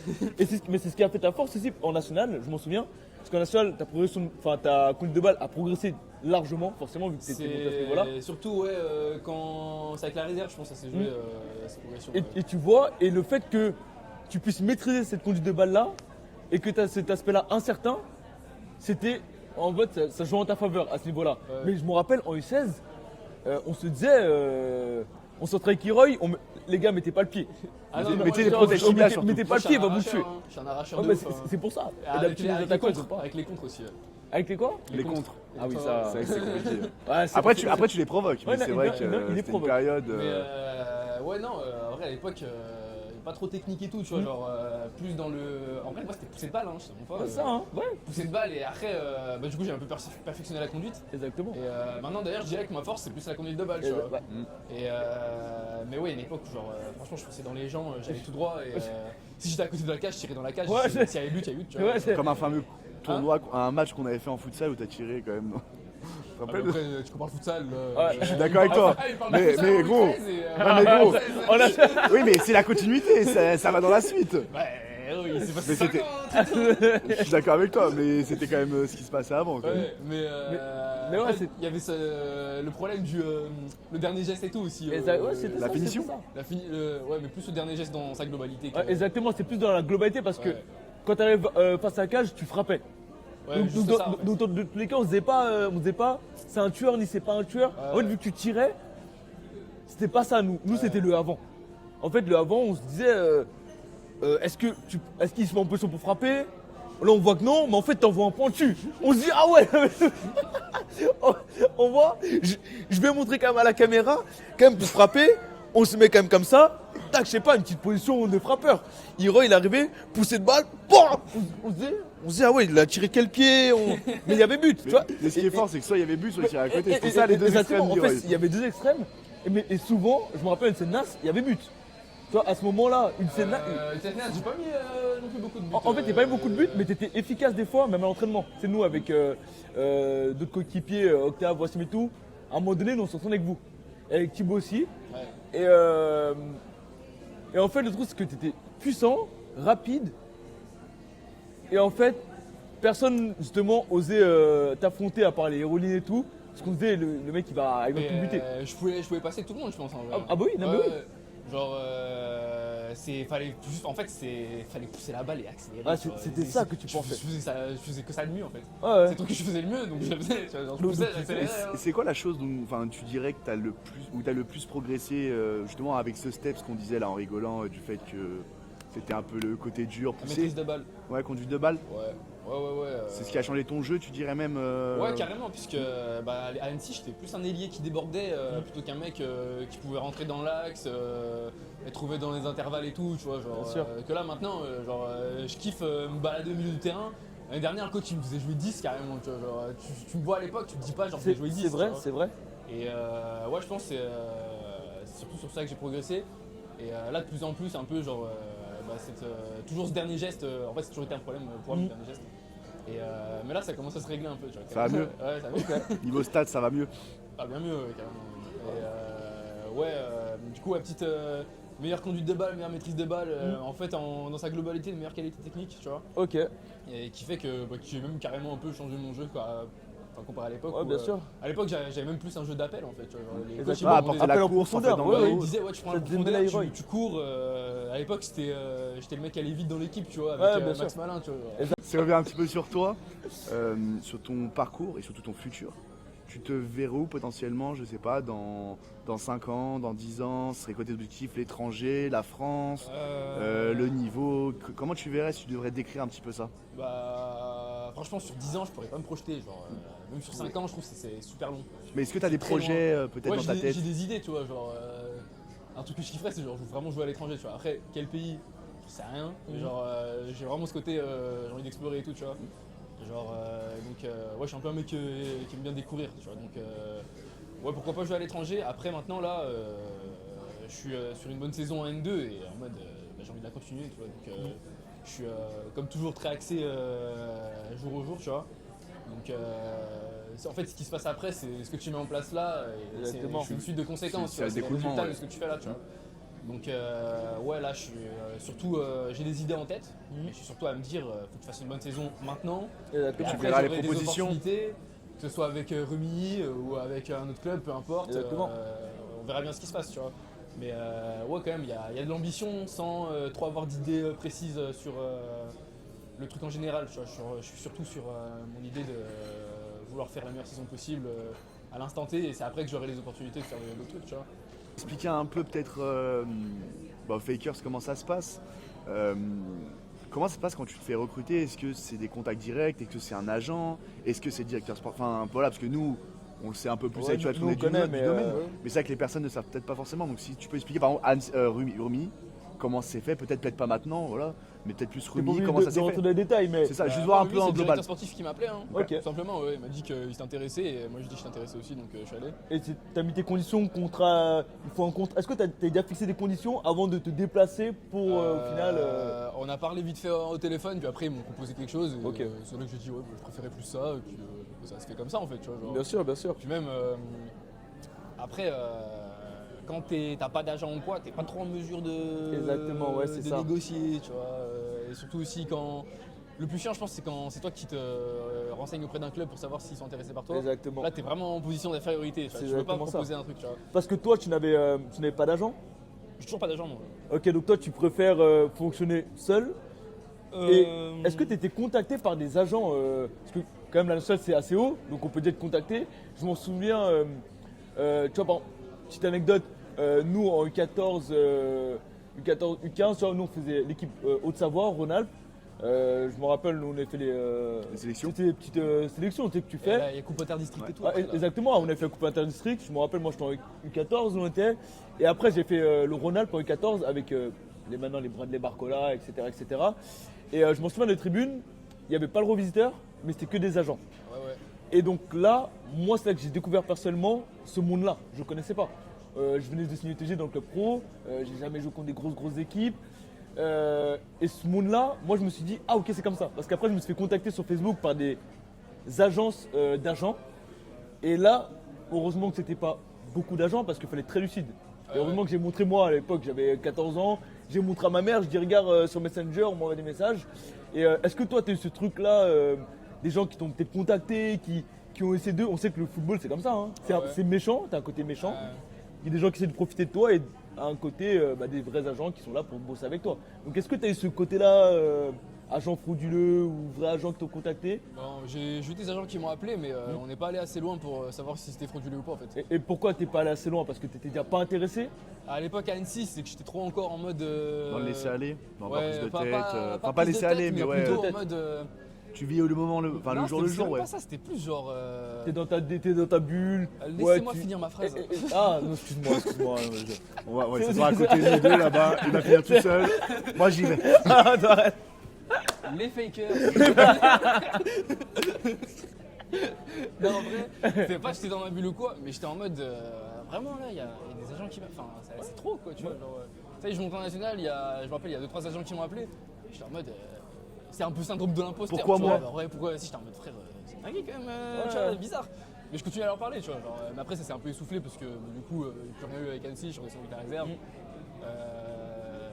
mais c'est ce qui a fait ta force aussi en national, je m'en souviens. Parce qu'en national, ta conduite de balle a progressé largement, forcément, vu que t'étais monté à ce niveau-là. C'est surtout, ouais, quand c'est avec la réserve, je pense que ça s'est joué, cette progression. Et tu vois, et le fait que tu puisses maîtriser cette conduite de balle là, et que tu as cet aspect là incertain, c'était en fait ça jouait en ta faveur à ce niveau là. Ouais. Mais je me rappelle en U16, on se disait, on s'entrait avec Leroy, les gars mettaient pas le pied. Ah non, Mettez- mais mettez moi, des je- protèges je- chimiques, moi, surtout. Mettez pas moi, le pied, il va vous je tuer. suis un arracheur, hein. Je suis un arracheur Ouais, de mais ouf. hein. c'est pour ça. Et Avec, d'habitude, les avec les attaquants, ils contres, ont pas. avec les contres aussi. Avec les quoi Les contres. Ah oui, contres, ça. C'est vrai que c'est compliqué. Ouais, c'est- Après, tu les provoques, Ouais, mais c'est il vrai vient- que il les c'était une provoque. période. Mais ouais, non, en vrai, à l'époque, pas trop technique et tout, tu vois, genre plus dans le. En vrai, moi c'était pousser de balle, hein, je sais pas. Ouais, ça, hein. Ouais, Pousser de balle et après, bah, du coup, j'ai un peu perfectionné la conduite. exactement. Et maintenant, d'ailleurs, je dirais que ma force, c'est plus la conduite de balle, tu vois. Ouais. Et mais ouais, à une époque où, genre, franchement, je passais dans les gens, j'allais tout droit et si j'étais à côté de la cage, je tirais dans la cage. Ouais, S'il y avait but, il y a but, tu vois. Ouais, c'est- Comme un fameux tournoi, un match qu'on avait fait en futsal où t'as tiré quand même. Non Tu te Ah, mais rappelles après, tu compares le futsal. Ouais, je suis d'accord avec toi. il parle Mais- de futsal mais en gros. U13 et, Non, mais gros. On a- Oui, mais c'est la continuité, ça va dans la suite. Ouais, il s'est passé Mais 5 c'était- ans, très tôt. Je suis d'accord avec toi, mais c'était quand même ce qui se passait avant. Quand même. Ouais, mais ouais, après, c'est- il y avait le problème du le dernier geste et tout aussi. Et ça- ouais, c'était la ça, finition. c'était ça. Ouais, mais plus le dernier geste dans sa globalité. Ouais, exactement, c'est plus dans la globalité parce que Ouais. quand tu arrives face à la cage, tu frappais. Ouais, donc, juste donc, ça, en fait. donc, dans tous les cas, on disait pas c'est un tueur ni c'est pas un tueur. Ouais. En fait, vu que tu tirais, c'était pas ça nous. Nous, c'était le avant. En fait, le avant, on se disait est-ce qu'il se met en position pour frapper? Là, on voit que non, mais en fait, t'envoies un pointu. On se dit ah ouais on voit, je vais montrer quand même à la caméra, quand même pour frapper, on se met quand même comme ça. Tac, je sais pas, une petite position de frappeur. Hiro, il est arrivé, poussé de balle, BAM on se dit, ah ouais, il a tiré quel pied Mais il y avait but, tu vois. Mais ce qui est fort, c'est que soit il y avait but, soit il tirait à côté. Et- C'est ça les deux exactement, extrêmes. en fait, d'Iroy. il y avait deux extrêmes, et souvent, je me rappelle une scène NAS, il y avait but. Tu vois, à ce moment-là, une scène NAS. Cette merde, j'ai pas mis non plus beaucoup de buts. En fait, il n'y a pas eu beaucoup de buts, mais tu étais efficace des fois, même à l'entraînement. C'est nous, avec d'autres coéquipiers, Octave, Wassim et tout, à un moment donné, nous on s'entraînait avec vous. Et avec Thibaut aussi. Ouais. Et en fait, le truc, c'est que tu étais puissant, rapide. Et en fait, personne, justement, osait t'affronter à part les Hérolines et tout. Parce qu'on disait, le mec, il va tout buter. Je pouvais passer tout le monde, je pense. En vrai. Ah bah oui, non, mais oui. Genre, fallait pousser la balle et accélérer. Ah, tu vois. c'était ça que tu pensais. Je faisais que ça de mieux en fait. Ouais, ouais. C'est le truc que je faisais le mieux, donc je le faisais. Tu vois, genre, je Donc, poussais, tu- j'accélérais. Et hein. c'est quoi la chose dont tu dirais que t'as le plus progressé justement avec ce step, ce qu'on disait là en rigolant du fait que c'était un peu le côté dur, La poussé. maîtrise de balle. Ouais, conduite de balle. Ouais. C'est ce qui a changé ton jeu, tu dirais même. Ouais, carrément, puisque à Annecy, j'étais plus un ailier qui débordait plutôt qu'un mec qui pouvait rentrer dans l'axe, et trouver dans les intervalles et tout, tu vois. Genre, Bien sûr. que là maintenant, je kiffe me balader au milieu du terrain. L'année dernière, le coach il me faisait jouer 10 carrément, tu vois. Genre, tu me vois à l'époque, tu te dis pas, genre, je vais jouer 10. C'est vrai, tu vois. c'est vrai. Et ouais, je pense que c'est surtout sur ça que j'ai progressé. Et là, de plus en plus, un peu genre, toujours ce dernier geste, en fait, c'est toujours été un problème pour moi, le dernier geste. Et mais là, ça commence à se régler un peu, tu vois. Ça va mieux. Ouais, ça va mieux. Niveau stats, ça va mieux. Ah, bien mieux, ouais, carrément. Et du coup, la petite meilleure conduite de balle, meilleure maîtrise de balle, en fait, dans sa globalité, une meilleure qualité technique, tu vois. Ok, Et qui fait que j'ai même carrément un peu changé mon jeu, quoi. Enfin, comparé à l'époque. ouais, où, bien sûr. À l'époque, j'avais même plus un jeu d'appel, en fait. Tu vois, genre, les Exactement. coachs, ils Ah, me apporter demandaient- Appel la en course en fait profondeur, dans ouais, le Ouais, ouais. il dos. disait ouais tu prends Ça la te donnait profondeur, la Leroy. tu cours. À l'époque j'étais le mec qui allait vite dans l'équipe, tu vois, Ouais, avec bien Max sûr. Malin, tu vois. Si on revient un petit peu sur toi, sur ton parcours et surtout ton futur, tu te verrais où potentiellement, je sais pas, dans 5 ans, dans 10 ans, ce serait quoi tes objectifs, l'étranger, la France, le niveau, comment tu verrais si tu devrais décrire un petit peu ça? Bah franchement sur 10 ans je pourrais pas me projeter, genre même sur 5 ans je trouve que c'est super long. Mais est-ce que tu as des Très projets peut-être Ouais, dans ta tête? j'ai des idées, tu vois, genre un truc que je kifferais c'est genre vraiment jouer à l'étranger, tu vois. Après quel pays, je sais rien, mais genre j'ai vraiment ce côté j'ai envie d'explorer et tout, tu vois. Genre ouais, je suis un peu un mec qui aime bien découvrir, tu vois. Donc ouais, pourquoi pas jouer à l'étranger. Après maintenant là je suis sur une bonne saison en N2 et en mode j'ai envie de la continuer, tu vois. Donc je suis comme toujours très axé jour au jour, tu vois. Donc en fait ce qui se passe après c'est ce que tu mets en place là et Exactement. c'est une suite de conséquences, C'est un tu vois, c'est le découlement, résultat ouais. de ce que tu fais là, tu vois. Donc ouais là je suis surtout j'ai des idées en tête, mais je suis surtout à me dire faut que tu fasses une bonne saison maintenant. Et Exactement. après, verras les j'aurai des propositions. opportunités, que ce soit avec Rumilly ou avec un autre club, peu importe. Exactement. On verra bien ce qui se passe, tu vois. Mais ouais, quand même, il y a de l'ambition sans trop avoir d'idées précises sur le truc en général. Tu vois. Je suis surtout sur mon idée de vouloir faire la meilleure saison possible à l'instant T, et c'est après que j'aurai les opportunités de faire d'autres trucs, tu vois. Expliquer un peu peut-être aux Fakers comment ça se passe. Comment ça se passe quand tu te fais recruter? Est-ce que c'est des contacts directs? Est-ce que c'est un agent? Est-ce que c'est directeur sport? Enfin voilà, parce que nous, on le sait un peu plus Ouais, avec tu vois, nous, qu'on on est du connaît, du mais, domaine. ouais. Mais c'est vrai que les personnes ne savent peut-être pas forcément. Donc si tu peux expliquer par exemple Rumi, comment c'est fait, peut-être pas maintenant, voilà, mais peut-être plus T'es pas Rumi, obligé comment de ça s'est rentrer fait? dans les détails, mais C'est ça, juste Bah, voir un lui, peu en c'est le global. directeur sportif qui m'appelait, hein. Ok. Tout simplement, ouais, il m'a dit qu'il s'était intéressé et moi je dis que je suis intéressé aussi, donc je suis allé. et t'as mis tes conditions, contrat, il faut un contrat. Est-ce que t'as déjà fixé des conditions avant de te déplacer pour au final On a parlé vite fait au téléphone, puis après ils m'ont proposé quelque chose. Et, Ok. c'est là que j'ai dit ouais, je préférais plus ça, et puis ça se fait comme ça en fait, tu vois. Genre. Bien sûr, bien sûr. Puis même après, quand t'as pas d'agent ou quoi, t'es pas trop en mesure de, Exactement, ouais, c'est de ça. négocier, tu vois. Et surtout aussi quand. Le plus chiant, je pense, c'est quand c'est toi qui te renseignes auprès d'un club pour savoir s'ils sont intéressés par toi. Exactement. Là, tu es vraiment en position d'infériorité. C'est Tu peux pas exactement ça. proposer un truc, tu vois. Parce que toi, tu n'avais pas d'agent. J'ai toujours pas d'agent, moi. Ok, donc toi, tu préfères fonctionner seul. Et est-ce que tu étais contacté par des agents parce que quand même la nationale c'est assez haut, donc on peut déjà te contacter. Je m'en souviens, tu vois, par exemple, petite anecdote, nous en U14, U14, U15, tu vois, nous on faisait l'équipe Haute-Savoie, Rhône-Alpes. Je me rappelle, nous on a fait Les sélections. c'était des petites sélections tu sais, que tu Et fais. là, il y a Coupe Interdistrict et tout. Ah, après, là. exactement, on a fait la Coupe Interdistrict. Je me rappelle, moi j'étais en U14, où on était. Et après, j'ai fait le Rhône-Alpes en U14 avec maintenant les Bradley Barcola, etc. etc. Et je m'en souviens des tribunes, il n'y avait pas le revisiteur, mais c'était que des agents. Ouais. Et donc là, moi, c'est là que j'ai découvert personnellement ce monde-là. Je ne connaissais pas. Je venais de signer TG dans le club pro, j'ai jamais joué contre des grosses équipes. Et ce monde-là, moi, je me suis dit, ah ok, c'est comme ça. Parce qu'après, je me suis fait contacter sur Facebook par des agences d'agents. Et là, heureusement que c'était pas beaucoup d'agents parce qu'il fallait être très lucide. Et heureusement que j'ai montré moi à l'époque, j'avais 14 ans, j'ai montré à ma mère, je dis regarde sur Messenger, on m'envoie des messages. Et est-ce que toi tu as eu ce truc-là, des gens qui t'ont peut-être contacté, qui ont essayé d'eux, on sait que le football c'est comme ça, hein. C'est méchant, t'as un côté méchant. Il y a des gens qui essaient de profiter de toi et à un côté des vrais agents qui sont là pour bosser avec toi. Donc est-ce que tu as eu ce côté-là, agent frauduleux ou vrai agent qui t'ont contacté? Bon, j'ai eu des agents qui m'ont appelé, mais on n'est pas allé assez loin pour savoir si c'était frauduleux ou pas en fait. Et pourquoi t'es pas allé assez loin? Parce que t'étais déjà pas intéressé? À l'époque à Annecy, c'est que j'étais trop encore en mode. Dans le laisser aller, dans avoir Ouais, plus de pas, tête. pas Pas plus de laisser tête, aller, mais ouais. plutôt en Peut-être. mode. Tu vis le moment, le non, jour le c'était jour, même ouais. pas ça, c'était plus genre. T'es dans ta bulle. Laissez-moi tu- finir ma phrase. Ah non, excuse-moi. On va se voir à côté de nous deux là-bas, il va finir tout seul. Moi j'y vais. Ah, arrête. Les fakers. Non, en vrai, c'est pas que j'étais dans ma bulle ou quoi, mais j'étais en mode. Vraiment là, il y a des agents qui. Enfin, c'est trop quoi, tu vois. Genre, tu sais, je monte en national, je me rappelle, il y a 2-3 agents qui m'ont appelé. J'étais en mode. C'est un peu syndrome de l'imposteur. Pourquoi tu moi vois. Ouais, pourquoi si j'étais en mode frère, c'est dingue quand même, tu vois, bizarre. Mais je continue à leur parler, tu vois. Genre, mais après, ça s'est un peu essoufflé parce que du coup, il n'y a plus rien eu avec Annecy, je suis redescendu avec la réserve.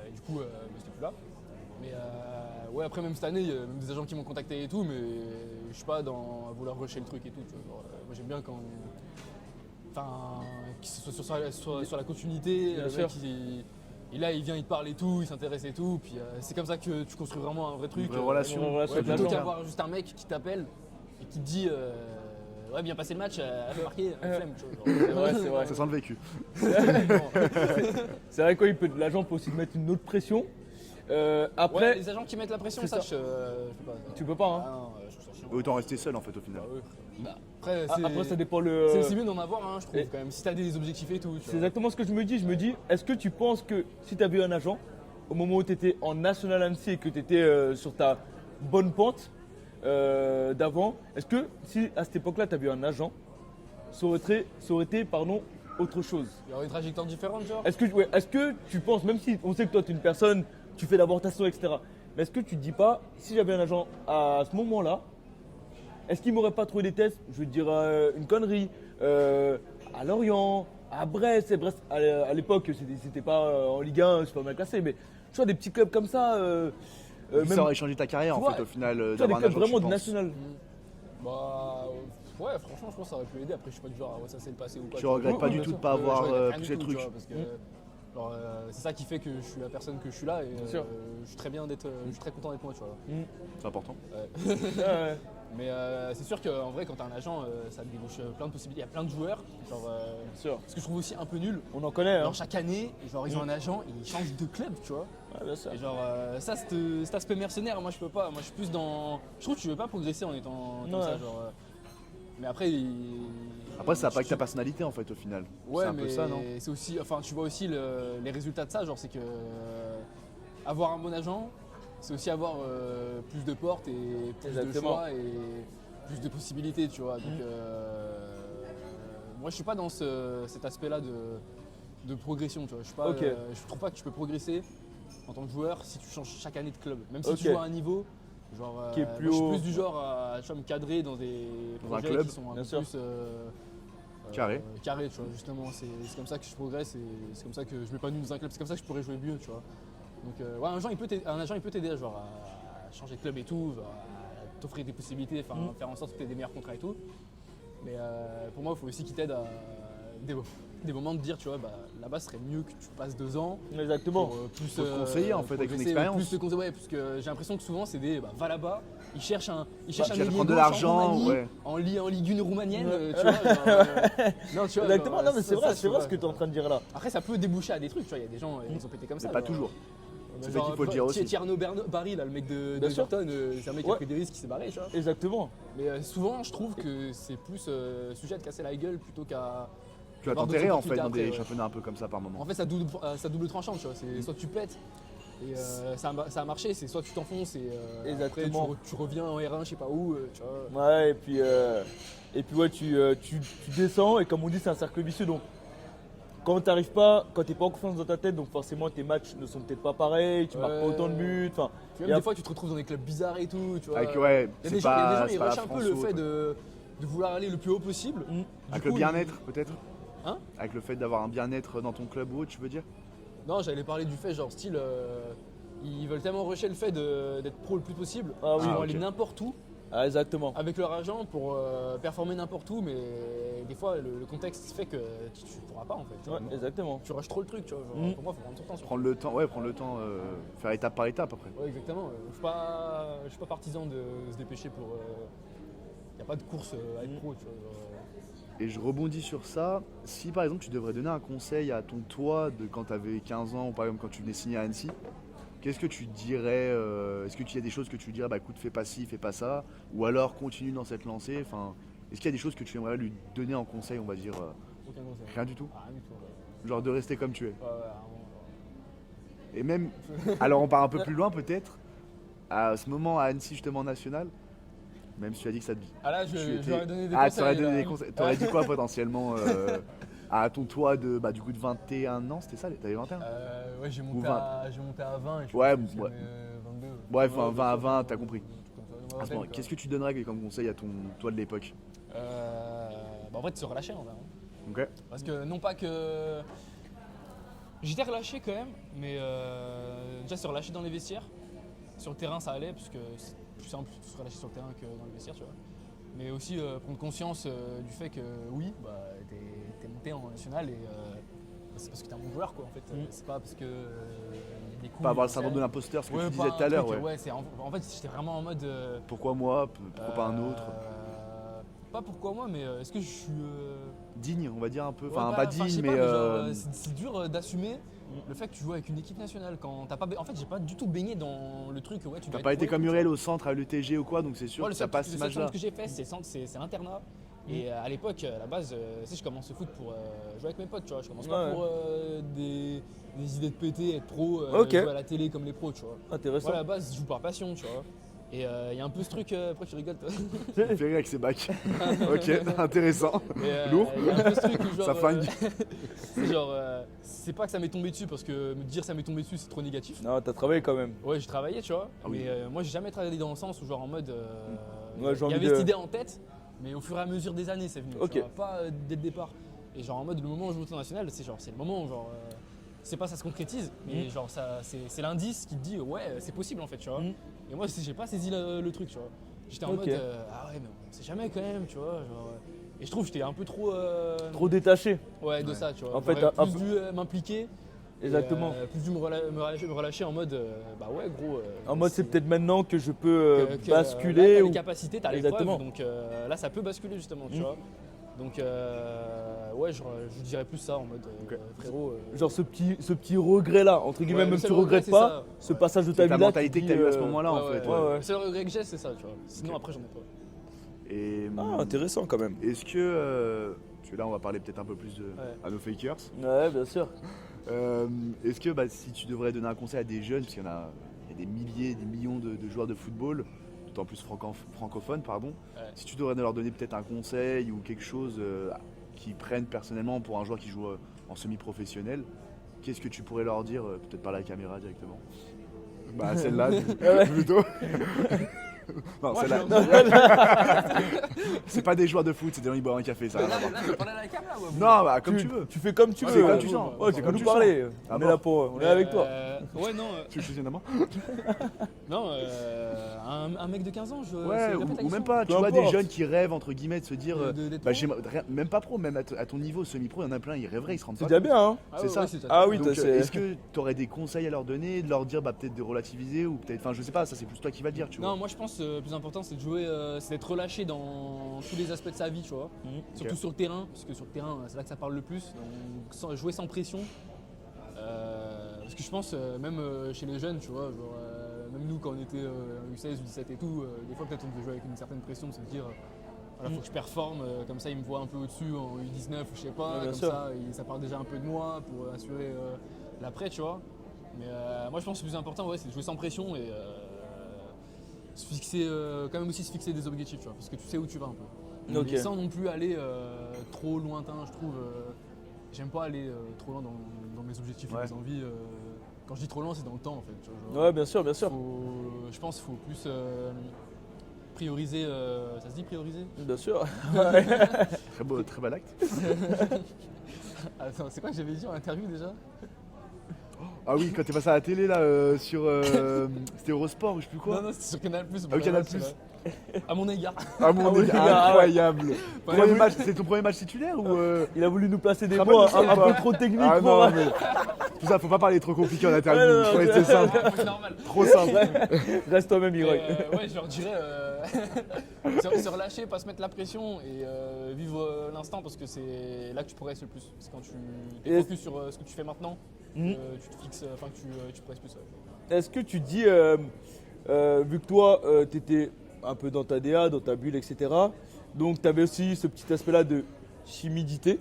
Et du coup, c'était plus là. Mais ouais, après, même cette année, il y a même des agents qui m'ont contacté et tout, mais je suis pas dans à vouloir rusher le truc et tout. Tu vois. Genre, moi, j'aime bien quand. Enfin, qu'il soit sur la continuité. Bien Le sûr. mec, et là, il vient, il te parle et tout, il s'intéresse et tout. Puis c'est comme ça que tu construis vraiment un vrai truc. vraie relation. Une relation Ouais, avec plutôt l'agent. qu'avoir juste un mec qui t'appelle et qui te dit ouais, bien passé le match, marqué, flemme. Tu vois, genre. Ouais, c'est vrai. Ça sent le vécu. C'est vrai quoi, l'agent peut aussi te mettre une autre pression. Ouais, Après, les agents qui mettent la pression, c'est ça, ça. je fais pas. Ça. tu peux pas. Hein. Ah non, je trouve ça chiant. Autant rester seul en fait au final. Bah, ouais. Après, Après, ça dépend c'est aussi mieux d'en avoir, hein, je trouve, et- quand même. Si t'as des objectifs et tout. tu C'est vois. exactement ce que je me dis. Je me dis, est-ce que tu penses que si tu avais eu un agent, au moment où tu étais en National Annecy et que tu étais sur ta bonne pente d'avant, est-ce que si à cette époque-là tu avais eu un agent, ça aurait été autre chose? Il y aurait une trajectoire différente, genre. Est-ce que tu penses, même si on sait que toi tu es une personne, tu fais l'avortation, etc., mais est-ce que tu te dis pas, si j'avais un agent à ce moment-là, est-ce qu'il m'aurait pas trouvé des tests, je veux dire une connerie, à Lorient, à Brest, et Brest à l'époque c'était pas en Ligue 1, c'est pas mal classé, mais tu vois des petits clubs comme ça, Ça aurait changé ta carrière tu en vois, fait au final tu vois, des d'avoir un clubs agent, vraiment tu de penses. national. Bah, ouais, franchement, je pense que ça aurait pu aider. Après, je suis pas du genre, ouais, ça c'est le passé ou pas. Tu regrettes pas Oui, du bien tout de sûr. pas avoir je regrette rien poussé du le tout, tu truc. vois, parce que genre, c'est ça qui fait que je suis la personne que je suis là et sûr. je suis très bien d'être, je suis très content d'être moi, tu vois. C'est important. Ouais. Mais c'est sûr qu'en vrai, quand t'as un agent, ça te débouche plein de possibilités. Il y a plein de joueurs, genre, Bien sûr. ce que je trouve aussi un peu nul. On en connaît, hein. Genre chaque année, genre ils ont un agent et ils changent de club, tu vois. Ouais, bien sûr. Et genre ça, cet aspect mercenaire, moi je peux pas. Moi je suis plus dans. Je trouve que tu veux pas progresser en étant comme Ouais. ça, genre. Mais après. Après ça n'a pas que ta personnalité en fait au final. Ouais, C'est un mais peu ça, non? c'est aussi. Enfin, tu vois aussi les résultats de ça, genre c'est que avoir un bon agent, c'est aussi avoir plus de portes et plus de Exactement. choix et plus de possibilités, tu vois. Donc moi je suis pas dans cet aspect-là de progression, tu vois. Je suis pas, Ok. je trouve pas que tu peux progresser en tant que joueur si tu changes chaque année de club. Même si Ok. tu joues à un niveau, genre Qui est plus moi, je suis haut. plus du genre à tu vois, me cadrer dans des Dans un projets club, qui sont un bien peu sûr. plus Carré. carré, tu vois. Justement, c'est comme ça que je progresse et c'est comme ça que je m'épanouis dans un club. C'est comme ça que je pourrais jouer mieux, tu vois. Donc ouais, un agent il peut t'aider genre à changer de club et tout, à t'offrir des possibilités, faire en sorte que tu aies des meilleurs contrats et tout. Mais pour moi, il faut aussi qu'il t'aide à des moments de dire, tu vois, bah, là-bas, ce serait mieux que tu passes 2 ans. Exactement. Pour, plus Faut te conseiller, en fait, avec ton progresser, expérience. Plus te conseiller, ouais, parce que j'ai l'impression que souvent, c'est des va là-bas, ils cherchent un cherchent à ailier prendre de gauche l'argent, en Roumanie, ouais. en Ligue 1 roumanienne, tu vois. Non, tu vois. Exactement, genre, non mais c'est vrai, ça, c'est tu vrai vois. ce que tu es en train de dire là. Après, ça peut déboucher à des trucs, tu vois, il y a des gens, ils ont pété comme ça. Mais pas genre. toujours. C'est ça Genre, qu'il faut le dire aussi. Tierno Barry, là, le mec de Bien sûr. Everton, c'est un mec qui a pris des risques, qui s'est barré, tu vois. Exactement. Mais souvent, je trouve que c'est plus sujet à te casser la gueule plutôt qu'à. Tu vas avoir t'enterrer d'autres en fait dans opportunités des après, ouais. championnats un peu comme ça par moment. En fait, ça double tranchant, tu vois. C'est soit tu pètes et ça a marché, c'est soit tu t'enfonces et après Exactement. tu reviens en R1, je sais pas où, tu vois. Ouais, et puis ouais, tu descends et comme on dit, c'est un cercle vicieux. Donc, quand t'arrives pas, quand t'es pas en confiance dans ta tête, donc forcément tes matchs ne sont peut-être pas pareils, tu marques pas autant de buts. Enfin, Puis même des fois, tu te retrouves dans des clubs bizarres et tout, tu vois. Avec, ouais, Il y a c'est des gens, il y a des gens, pas, ils c'est pas la rushent un peu France le ou fait autre. de vouloir aller le plus haut possible. Avec Du le coup, bien-être peut-être. Hein? Avec le fait d'avoir un bien-être dans ton club ou autre, tu veux dire? Non, j'allais parler du fait, genre style, ils veulent tellement rusher le fait d'être pro le plus possible, Ah oui. ils vont ok. aller n'importe où ah, exactement. avec leur agent pour performer n'importe où, mais des fois le contexte fait que tu pourras pas en fait. Ouais, exactement. Tu rushes trop le truc, tu vois. Genre, pour moi, il faut prendre son temps. Sur Prendre le temps, faire étape par étape après. Ouais, exactement. Je suis pas partisan de se dépêcher pour. Il n'y a pas de course à être pro, tu vois. Et je rebondis sur ça. Si par exemple tu devrais donner un conseil à ton toi de quand tu avais 15 ans ou par exemple quand tu venais signer à Annecy, qu'est-ce que tu dirais Est-ce que tu y a des choses que tu dirais bah écoute fais pas ci, fais pas ça, ou alors continue dans cette lancée. Enfin, est-ce qu'il y a des choses que tu aimerais lui donner en conseil, on va dire Aucun conseil. rien du tout, Ah, rien du tout. Ouais. genre de rester comme tu es. Ouais, vraiment, Et même, alors on part un peu plus loin peut-être, à ce moment à Annecy justement national, même si tu as dit que ça te Ah là, tu je leur ai donné des Ah, conseils. t'aurais donné là. des conseils. T'aurais dit quoi potentiellement à ton toi de du coup de 21 ans, c'était ça, t'avais 21? Ouais, j'ai Ou monté, 20. j'ai monté à 20 et je Ouais, pense que ouais. c'est 22. Bref, 20 à 20, t'as compris. Ouais, À ce moment, qu'est-ce que tu donnerais comme conseil à ton toi de l'époque? Bah en fait, se relâcher en vrai. Hein. Ok. Parce que non pas que. J'étais relâché quand même, mais déjà se relâcher dans les vestiaires. Sur le terrain, ça allait, parce que c'est plus simple de se relâcher sur le terrain que dans les vestiaires, tu vois. Mais aussi prendre conscience du fait que oui, bah, t'es monté en national et c'est parce que t'es un bon joueur, quoi, en fait. C'est pas parce que. Y a des coups, Pas avoir le syndrome de l'imposteur, ce que tu disais tout à l'heure. Ouais. En fait, j'étais vraiment en mode. Pourquoi moi? Pourquoi pas un autre? Pas pourquoi moi, mais est-ce que je suis. Digne, on va dire un peu. Ouais, Enfin, bah, pas je sais digne, pas, mais. genre, c'est dur d'assumer le fait que tu joues avec une équipe nationale quand t'as pas. En fait, j'ai pas du tout baigné dans le truc. Ouais, tu T'as dois pas être été pro et comme tout, Muriel au centre à l'UTG ou quoi, donc c'est sûr ouais, que le ça seul passe truc- cette le seul match-là. truc que j'ai fait, c'est l'internat. Et à l'époque, à la base, tu sais, je commence le foot pour jouer avec mes potes, tu vois. Je commence pas Ouais. pour des idées de péter, être pro, Ok. jouer à la télé comme les pros, tu vois. Intéressant. Moi, à la base, je joue par passion, tu vois. Et il y a un peu ce truc, pourquoi tu rigoles toi? Il me fait rire avec ses bacs. Ok, intéressant. Mais, Lourd. il y a un peu ce truc où genre, Ça flingue. c'est genre, c'est pas que ça m'est tombé dessus parce que me dire ça m'est tombé dessus c'est trop négatif. Non, t'as travaillé quand même. Ouais, j'ai travaillé, tu vois. Ah oui. Mais moi, j'ai jamais travaillé dans le sens où genre en mode, Ouais, j'ai il y envie avait de- cette idée en tête, mais au fur et à mesure des années, c'est venu. Ok. Tu vois, pas dès le départ. Et genre en mode le moment où je monte au national, c'est le moment où genre, c'est pas ça se concrétise, mais genre ça, c'est l'indice qui te dit ouais, c'est possible en fait, tu vois. Et moi, j'ai pas saisi le truc, tu vois. J'étais en Ok. mode ah ouais, mais on sait jamais quand même, tu vois. Genre, et je trouve que j'étais un peu trop. Trop détaché. Ouais, de ça, tu vois. En fait, J'aurais un plus peu- dû m'impliquer. Exactement. Et, plus dû me relâcher en mode bah ouais, gros. En mode, c'est peut-être maintenant que je peux que, basculer. là, t'as ou... les capacités, t'as les Exactement. preuves, donc là ça peut basculer justement, tu vois. Donc ouais, je dirais plus ça en mode frérot. Genre ce petit regret là, entre guillemets, Ouais, le même si seul tu regret, regrettes c'est pas, ça. ce Ouais. passage de ta C'est vie ta là. mentalité que t'as eue à ce moment-là en fait. ouais. ouais. Le seul regret que j'ai, c'est ça, tu vois. Sinon après j'en ai pas. Et Ah, intéressant quand même. est-ce que, parce que là on va parler peut-être un peu plus à nos fakers. Ouais, bien sûr. Est-ce que si tu devrais donner un conseil à des jeunes, parce qu'il y a des milliers, des millions de joueurs de football, d'autant plus francophones, pardon, si tu devrais leur donner peut-être un conseil ou quelque chose qu'ils prennent personnellement pour un joueur qui joue en semi-professionnel, qu'est-ce que tu pourrais leur dire, peut-être par la caméra directement? Bah celle-là plutôt. Non, Moi, celle-là. C'est pas des joueurs de foot, c'est des gens qui boivent un café, ça. Mais n'a là, rien à voir. là, je vais parler à la cam là ou à vous? Non, bah comme tu veux. Tu fais comme tu Ah, veux. c'est comme tu sens. Ouais, C'est tu comme peux nous tu parler. Ah On est bon. là pour. On est avec toi. Ouais, non. Tu veux choisir un amant Non, un mec de 15 ans, je. Ouais, c'est- ou, répète la ou même question. pas, tu Peu vois, des importe. jeunes qui rêvent, entre guillemets, de se dire. D'être Bah, pro. même pas pro, même à ton niveau, semi-pro, il y en a plein, ils rêveraient, ils se rendent C'est pas déjà compte. bien, hein. Ah c'est ouais, ça. ouais, déjà Ah bien. oui, Donc, c'est- est-ce que tu aurais des conseils à leur donner, de leur dire peut-être de relativiser ou peut-être. Enfin, je sais pas, ça c'est plus toi qui vas le dire, tu vois. Non, moi je pense que le plus important c'est de jouer, c'est d'être relâché dans tous les aspects de sa vie, tu vois. Surtout Ok. sur le terrain, parce que sur le terrain c'est là que ça parle le plus. Donc, jouer sans pression. Parce que je pense, même chez les jeunes, tu vois, genre, même nous quand on était U16, U17 et tout, des fois peut-être on devait jouer avec une certaine pression, de se dire voilà, faut que je performe, comme ça ils me voient un peu au-dessus en U19 ou je sais pas, Ouais, bien comme sûr. ça ça parle déjà un peu de moi pour assurer l'après, tu vois. Mais moi je pense que le plus important ouais, c'est de jouer sans pression et se fixer, quand même aussi se fixer des objectifs, tu vois, parce que tu sais où tu vas un peu. Ok. Mais sans non plus aller trop lointain, je trouve. J'aime pas aller trop loin dans mes objectifs et Ouais. mes envies. Quand je dis trop loin, c'est dans le temps en fait. Tu vois, genre, Ouais, bien sûr, bien sûr. je pense qu'il faut plus prioriser. Ça se dit prioriser? Bien sûr. Très beau, très bel acte. Attends, c'est quoi que j'avais dit en interview déjà? Ah oui, quand t'es passé à la télé là, sur. C'était Eurosport ou je sais plus quoi. Non, non, c'était sur Canal+. Ah oui, Canal+. À mon égard. Ah mon Ah oui, Dieu, ah, incroyable. Ouais, Premier oui. match, c'est ton premier match titulaire ou Il a voulu nous placer des Ah, mots bah, un bah. peu trop techniques Ah pour. non, mais. Tout ça, faut pas parler trop compliqué en interview. Ouais, non, Faut non, rester simple. C'est normal. Trop simple. Reste toi-même, Iroy. Ouais, je leur dirais se relâcher, pas se mettre la pression et vivre l'instant parce que c'est là que tu progresses le plus. C'est quand tu Et- es focus sur ce que tu fais maintenant, Mhm. tu te fixes, enfin que tu progresses plus. Ouais. Est-ce que tu dis, vu que toi, tu étais un peu dans ta DA, dans ta bulle, etc., donc tu avais aussi ce petit aspect-là de timidité,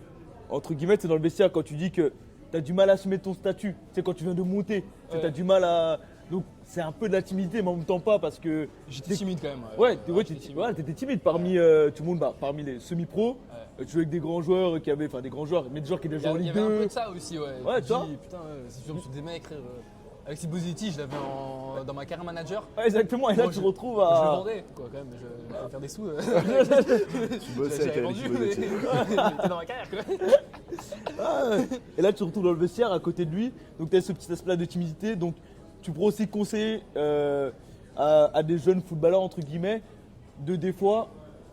entre guillemets, c'est dans le vestiaire quand tu dis que tu as du mal à assumer ton statut, c'est quand tu viens de monter, tu Ouais. as du mal à. Donc c'est un peu de la timidité, mais en même temps pas parce que. J'étais timide quand même. Ouais, j'étais timide. ouais, t'étais timide parmi tout le monde, bah, parmi les semi-pros. Tu jouais avec des grands joueurs qui avaient, enfin des grands joueurs, mais des joueurs qui étaient Il y déjà en avait Ligue un peu 2. de ça aussi, ouais. Ouais, Je tu me vois. dis, putain, c'est sûr sur des mecs, frère. Alexis Bozzetti, je l'avais dans ma carrière manager. Ouais, exactement, et là Moi, tu je- retrouves Je le à. vendais, quoi, quand même. Je vais faire des sous. Tu bossais avec J'avais Alexis vendu, mais Bozzetti. il était dans ma carrière, quoi. Ah, ouais. Et là, tu te retrouves dans le vestiaire à côté de lui. Donc, tu as ce petit aspect-là de timidité. Donc, tu pourrais aussi conseiller à des jeunes footballeurs, entre guillemets, de des fois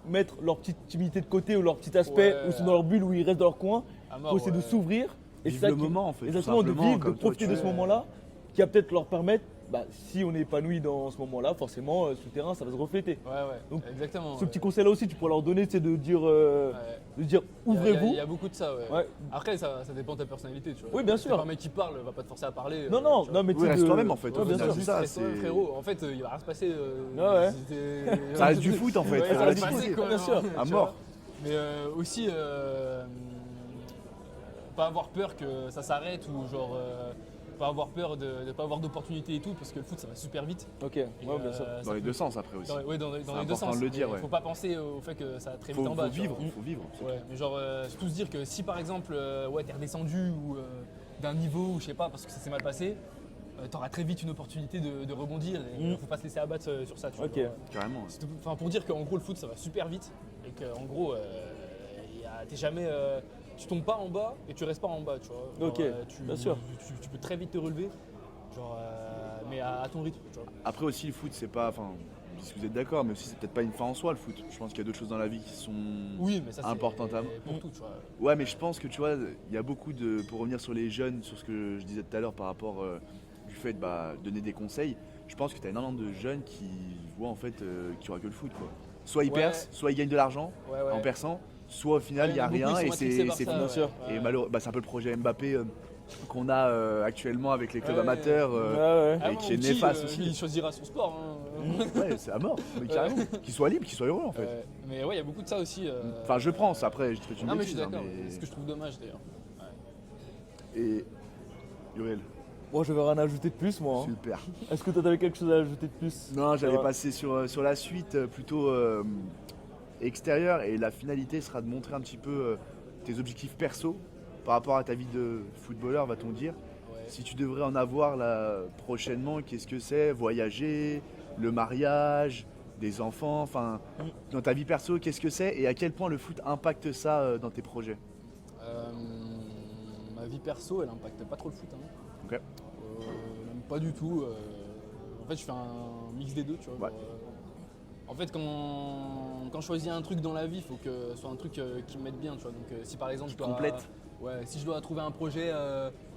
mettre leur petite timidité de côté ou leur petit aspect, Ouais. ou sont dans leur bulle où ils restent dans leur coin, À mort, pour essayer de ouais. s'ouvrir. Et Vivre c'est ça le qui- moment, en fait, tout Exactement, de simplement, vivre, de comme toi, profiter tu de ce fais. moment-là, qui va peut-être leur permettre, bah, si on est épanoui dans ce moment-là, forcément, sur le terrain, ça va se refléter. Ouais, ouais, Donc, exactement. Ce ouais. petit conseil-là aussi, tu pourrais leur donner, c'est de dire, Ouais. ouvrez-vous. Il y a beaucoup de ça, ouais. Ouais. Après, ça dépend de ta personnalité, tu vois. Oui, bien Si sûr. t'es pas un mec qui parle, va pas te forcer à parler. Non, non, tu vois. non, mais tu Oui, sais, reste de- toi-même en fait. Ouais, au bien final, sûr. c'est ça. Reste toi-même, c'est- frérot. En fait, il va rien se passer. Ouais. Ça reste du foot en fait. Ouais, faut ça reste relativiser. du foot, bien sûr. À tu mort. vois. Mais aussi, pas avoir peur que ça s'arrête ou genre pas avoir peur de ne pas avoir d'opportunités et tout parce que le foot ça va super vite. Ok, Et, ouais, bien sûr. ça Dans les peut- deux sens après aussi. Ouais, dans les C'est deux important sens. de le dire, mais ouais. Faut pas penser au fait que ça va très vite Faut en bas. tu vivre, vois. faut vivre. c'est Ouais, mais genre surtout se dire que si par exemple ouais, t'es redescendu ou d'un niveau ou je sais pas parce que ça s'est mal passé, t'auras très vite une opportunité de rebondir et faut pas se laisser abattre sur ça. Tu vois. Ok. tout. Carrément. C'est tout- Enfin, pour dire qu'en gros le foot ça va super vite et qu'en gros t'es jamais tu tombes pas en bas et tu restes pas en bas, tu vois. Genre, Ok, bien sûr. Tu peux très vite te relever, genre mais à ton rythme, tu vois. Après aussi le foot c'est pas, enfin, si vous êtes d'accord, mais aussi c'est peut-être pas une fin en soi le foot. Je pense qu'il y a d'autres choses dans la vie qui sont. Oui, mais ça c'est Importante à- pour tout, tu vois. Ouais, mais je pense que tu vois, il y a beaucoup de. Pour revenir sur les jeunes, sur ce que je disais tout à l'heure par rapport du fait de donner des conseils, je pense que tu as énormément de jeunes qui voient en fait qu'il n'y aura que le foot. Quoi. Soit ils Ouais. percent, soit ils gagnent de l'argent Ouais, ouais. en perçant, soit au final il n'y a Ouais, beaucoup, rien ils et sont matrixés par c'est ça, fini. ouais. sûr. Ouais. Et malheureusement, c'est un peu le projet Mbappé qu'on a actuellement avec les clubs Ouais. amateurs. Ouais, ouais. et qui est néfaste aussi. Il choisira son sport. Hein. Ouais, c'est à mort, mais carrément. Qu'ils soient libres, qu'ils soient heureux en fait. Mais ouais, il y a beaucoup de ça aussi. Enfin, je pense, après, je te fais une Non, mais je bêtise. suis d'accord. hein, C'est ce que je trouve dommage d'ailleurs. Et. Uriel, Moi, je vais rien ajouter de plus, moi. hein. super. Est-ce que toi, t'avais quelque chose à ajouter de plus? Non, j'allais Ouais. passer sur la suite plutôt extérieure et la finalité sera de montrer un petit peu tes objectifs perso par rapport à ta vie de footballeur, va-t-on dire. Ouais. Si tu devrais en avoir là prochainement, qu'est-ce que c'est? Voyager, le mariage, des enfants, enfin, dans ta vie perso, qu'est-ce que c'est et à quel point le foot impacte ça dans tes projets? Ma vie perso, elle impacte pas trop le foot. Hein. Ok. Même pas du tout. En fait, je fais un mix des deux, tu vois. Ouais. Genre, en fait, quand je choisis un truc dans la vie, il faut que ce soit un truc qui me mette bien, tu vois. Donc, si par exemple, complète. Ouais, si je dois trouver un projet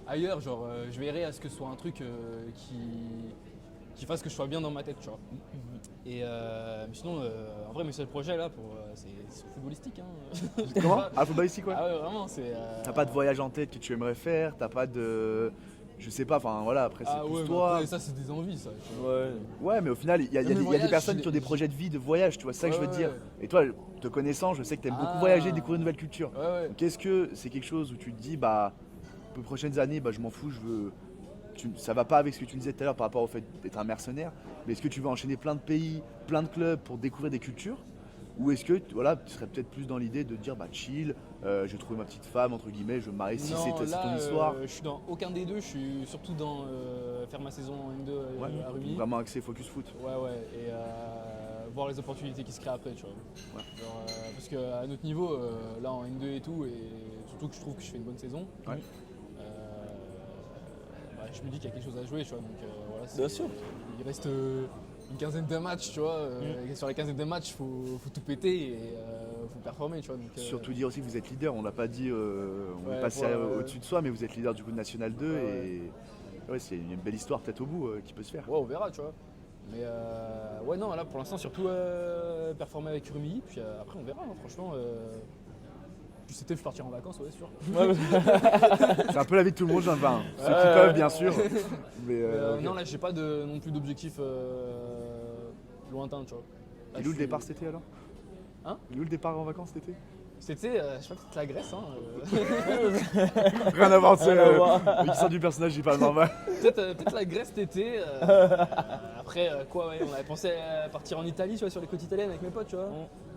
ailleurs, genre, je veillerai à ce que ce soit un truc qui fasse que je sois bien dans ma tête, tu vois. Et mais sinon, en vrai, mes seuls projets là, c'est footballistique. Hein. Comment? Ah, footballistique, ouais. Ah ouais, vraiment, c'est. T'as pas de voyage en tête que tu aimerais faire? T'as pas de. Je sais pas, enfin voilà, après c'est Ah plus ouais, mais toi. après, ça c'est des envies, ça. Tu vois. Ouais. Ouais, mais au final, il y a Mais des voyage, personnes je qui ont l'ai- des projets de vie, de voyage, tu vois, c'est ça que je veux te dire. Ouais. Et toi, te connaissant, je sais que t'aimes beaucoup Ah. voyager, découvrir de nouvelles cultures. Ouais, ouais. Donc, est-ce que c'est quelque chose où tu te dis, bah, les prochaines années, bah, je m'en fous, ça va pas avec ce que tu me disais tout à l'heure par rapport au fait d'être un mercenaire, mais est-ce que tu veux enchaîner plein de pays, plein de clubs pour découvrir des cultures? Ou est-ce que voilà, tu serais peut-être plus dans l'idée de dire, bah chill, je trouve ma petite femme, entre guillemets, je me marie si Non, c'est là, ton histoire? je suis dans aucun des deux, je suis surtout dans faire ma saison en N2 Ouais, à Rumi. vraiment axé focus foot. Ouais, ouais, et voir les opportunités qui se créent après, tu vois. Ouais. Genre, parce qu'à notre niveau, là en N2 et tout, et surtout que je trouve que je fais une bonne saison, Ouais. bah, je me dis qu'il y a quelque chose à jouer, tu vois. Donc voilà, Bien sûr. Il reste une quinzaine de matchs, tu vois. Et sur les quinzaine de matchs, faut tout péter et faut performer, tu vois. Donc, Surtout dire aussi que vous êtes leader, on l'a pas dit, on Ouais, est passé pour, au-dessus de soi, mais vous êtes leader du coup de National 2 Ouais, et ouais, c'est une belle histoire peut-être au bout qui peut se faire. Ouais, on verra, tu vois. Mais ouais, non, là pour l'instant, surtout performer avec Rumi. Puis après, on verra, hein, franchement. Puis c'était, je partirai en vacances, ouais, sûr. C'est un peu la vie de tout le monde, j'en veux un. Ceux qui Ouais. peuvent, bien sûr. Mais, ok. Non, là, j'ai pas non plus d'objectif lointain, tu vois. Là, Et où je le suis- départ cet été alors? Hein? Il est où le départ en vacances cet été? C'était, je sais pas, peut-être la Grèce, hein. Rien à voir, Rien à voir. qui sort du personnage, il pas normal. Peut-être la Grèce cet été. Après, quoi, ouais, on avait pensé à partir en Italie, tu vois, sur les côtes italiennes avec mes potes, tu vois,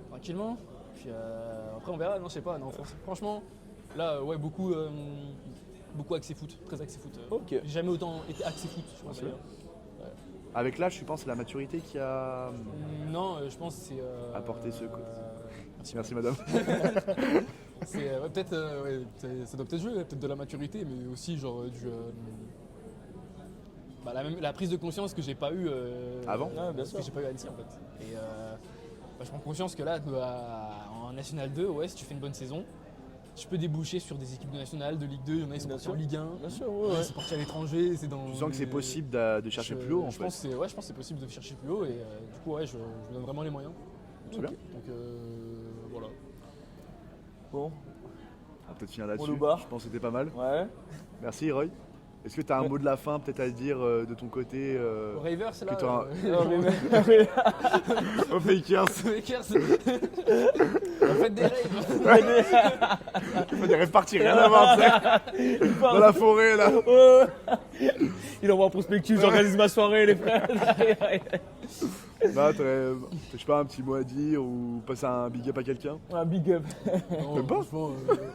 tranquillement. Puis après, on verra, non, je sais pas, non, franchement, là, ouais, beaucoup axé foot, très axé foot. Ok. J'ai jamais autant été axé foot, je pense. sûr. Avec l'âge, je pense, c'est la maturité qui a. Non, je pense que c'est. Apporter ce côté. Merci madame. C'est ouais, peut-être, ouais, ça doit peut-être jouer, peut-être de la maturité, mais aussi genre bah, la prise de conscience que j'ai pas eu Avant Ouais, bien sûr. que j'ai pas eu à Annecy en fait. Et bah, je prends conscience que là, en National 2, ouais, si tu fais une bonne saison, tu peux déboucher sur des équipes de National, de Ligue 2, il y en a qui sont Bien partis en sûr. Ligue 1. Bien sûr, Ouais, ouais. c'est parti à l'étranger, c'est dans. Tu sens que c'est des- possible de chercher plus haut en je fait. pense que c'est possible de chercher plus haut et du coup, ouais, je me donne vraiment les moyens. C'est bien. Donc voilà. Bon, On va peut-être finir On là-dessus. nous barre. Je pense que c'était pas mal. ouais. Merci Roy. Est-ce que tu as un Ouais. mot de la fin peut-être à dire de ton côté Au Ravers, là. que t'auras- Non, mais- aux Fakers? Fakers. Faites des raves. Il faut des répartir, rien à voir, tu sais. Dans la forêt là. Il envoie un prospectus, j'organise ma soirée, les frères. Bah, t'aurais, je sais pas, un petit mot à dire ou passer un big up à quelqu'un? Un big up. Non, Même pas. franchement,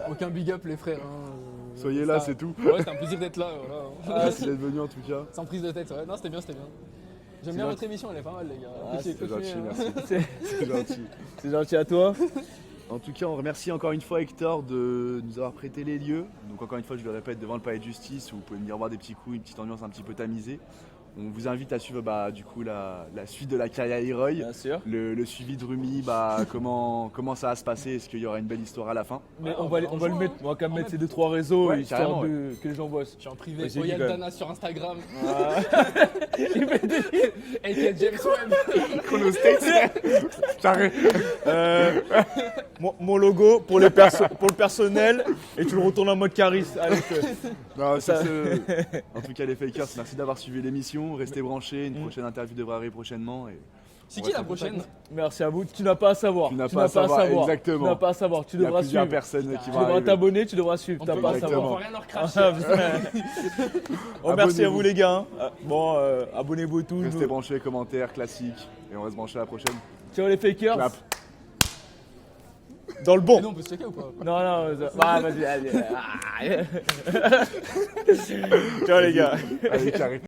aucun big up les frères. Hein, Soyez là, c'est tout. Ouais, c'était un plaisir d'être là. Voilà. Merci d'être venu en tout cas. Sans prise de tête. Ouais. Non, c'était bien, c'était bien. J'aime C'est bien gentil. votre émission, elle est pas mal, les gars. Ah, Continuez, C'est gentil, continuez, hein. merci. C'est C'est gentil. c'est gentil à toi. En tout cas, on remercie encore une fois Hector de nous avoir prêté les lieux. Donc encore une fois, je le répète, devant le palais de justice, où vous pouvez venir voir des petits coups, une petite ambiance un petit peu tamisée. On vous invite à suivre du coup la suite de la carrière Heroy. Bien sûr. Le suivi de Rumi, comment ça va se passer? Est-ce qu'il y aura une belle histoire à la fin? Mais Ouais, on va le franchement, mettre, on va quand même en mettre fait- ces 2-3 réseaux, Ouais, histoire carrément, que les gens bossent. Je suis en privé. Ouais, j'ai Royal dit quand même. Dana sur Instagram. Ah. Il fait des- AK James Webb. Chrono State. Carré. mon logo pour le personnel et tu le retournes en mode charis. Allez, Non, Ça- En tout cas, les Fakers, merci d'avoir suivi l'émission. Restez branchés. Une prochaine interview devrait arriver prochainement. Et C'est on qui reste la en contact. prochaine? merci à vous. Tu n'as pas à savoir. Tu n'as pas à savoir, exactement. Tu n'as pas à savoir. Tu Il y a devras plusieurs suivre. personnes qui Tu vont devras arriver. t'abonner, tu devras suivre. On T'as peut pas à exactement. on savoir. va rien leur Ah, cracher. putain. Oh, merci à vous les gars. hein. Bon, abonnez-vous tous. Restez branchés, commentaires, classiques. Et on reste branchés à la prochaine. Ciao les fakers. Clap. Dans le bon. Mais non, on peut se checker ou pas? Non, vas-y, allez. Ciao les gars. Allez, carré.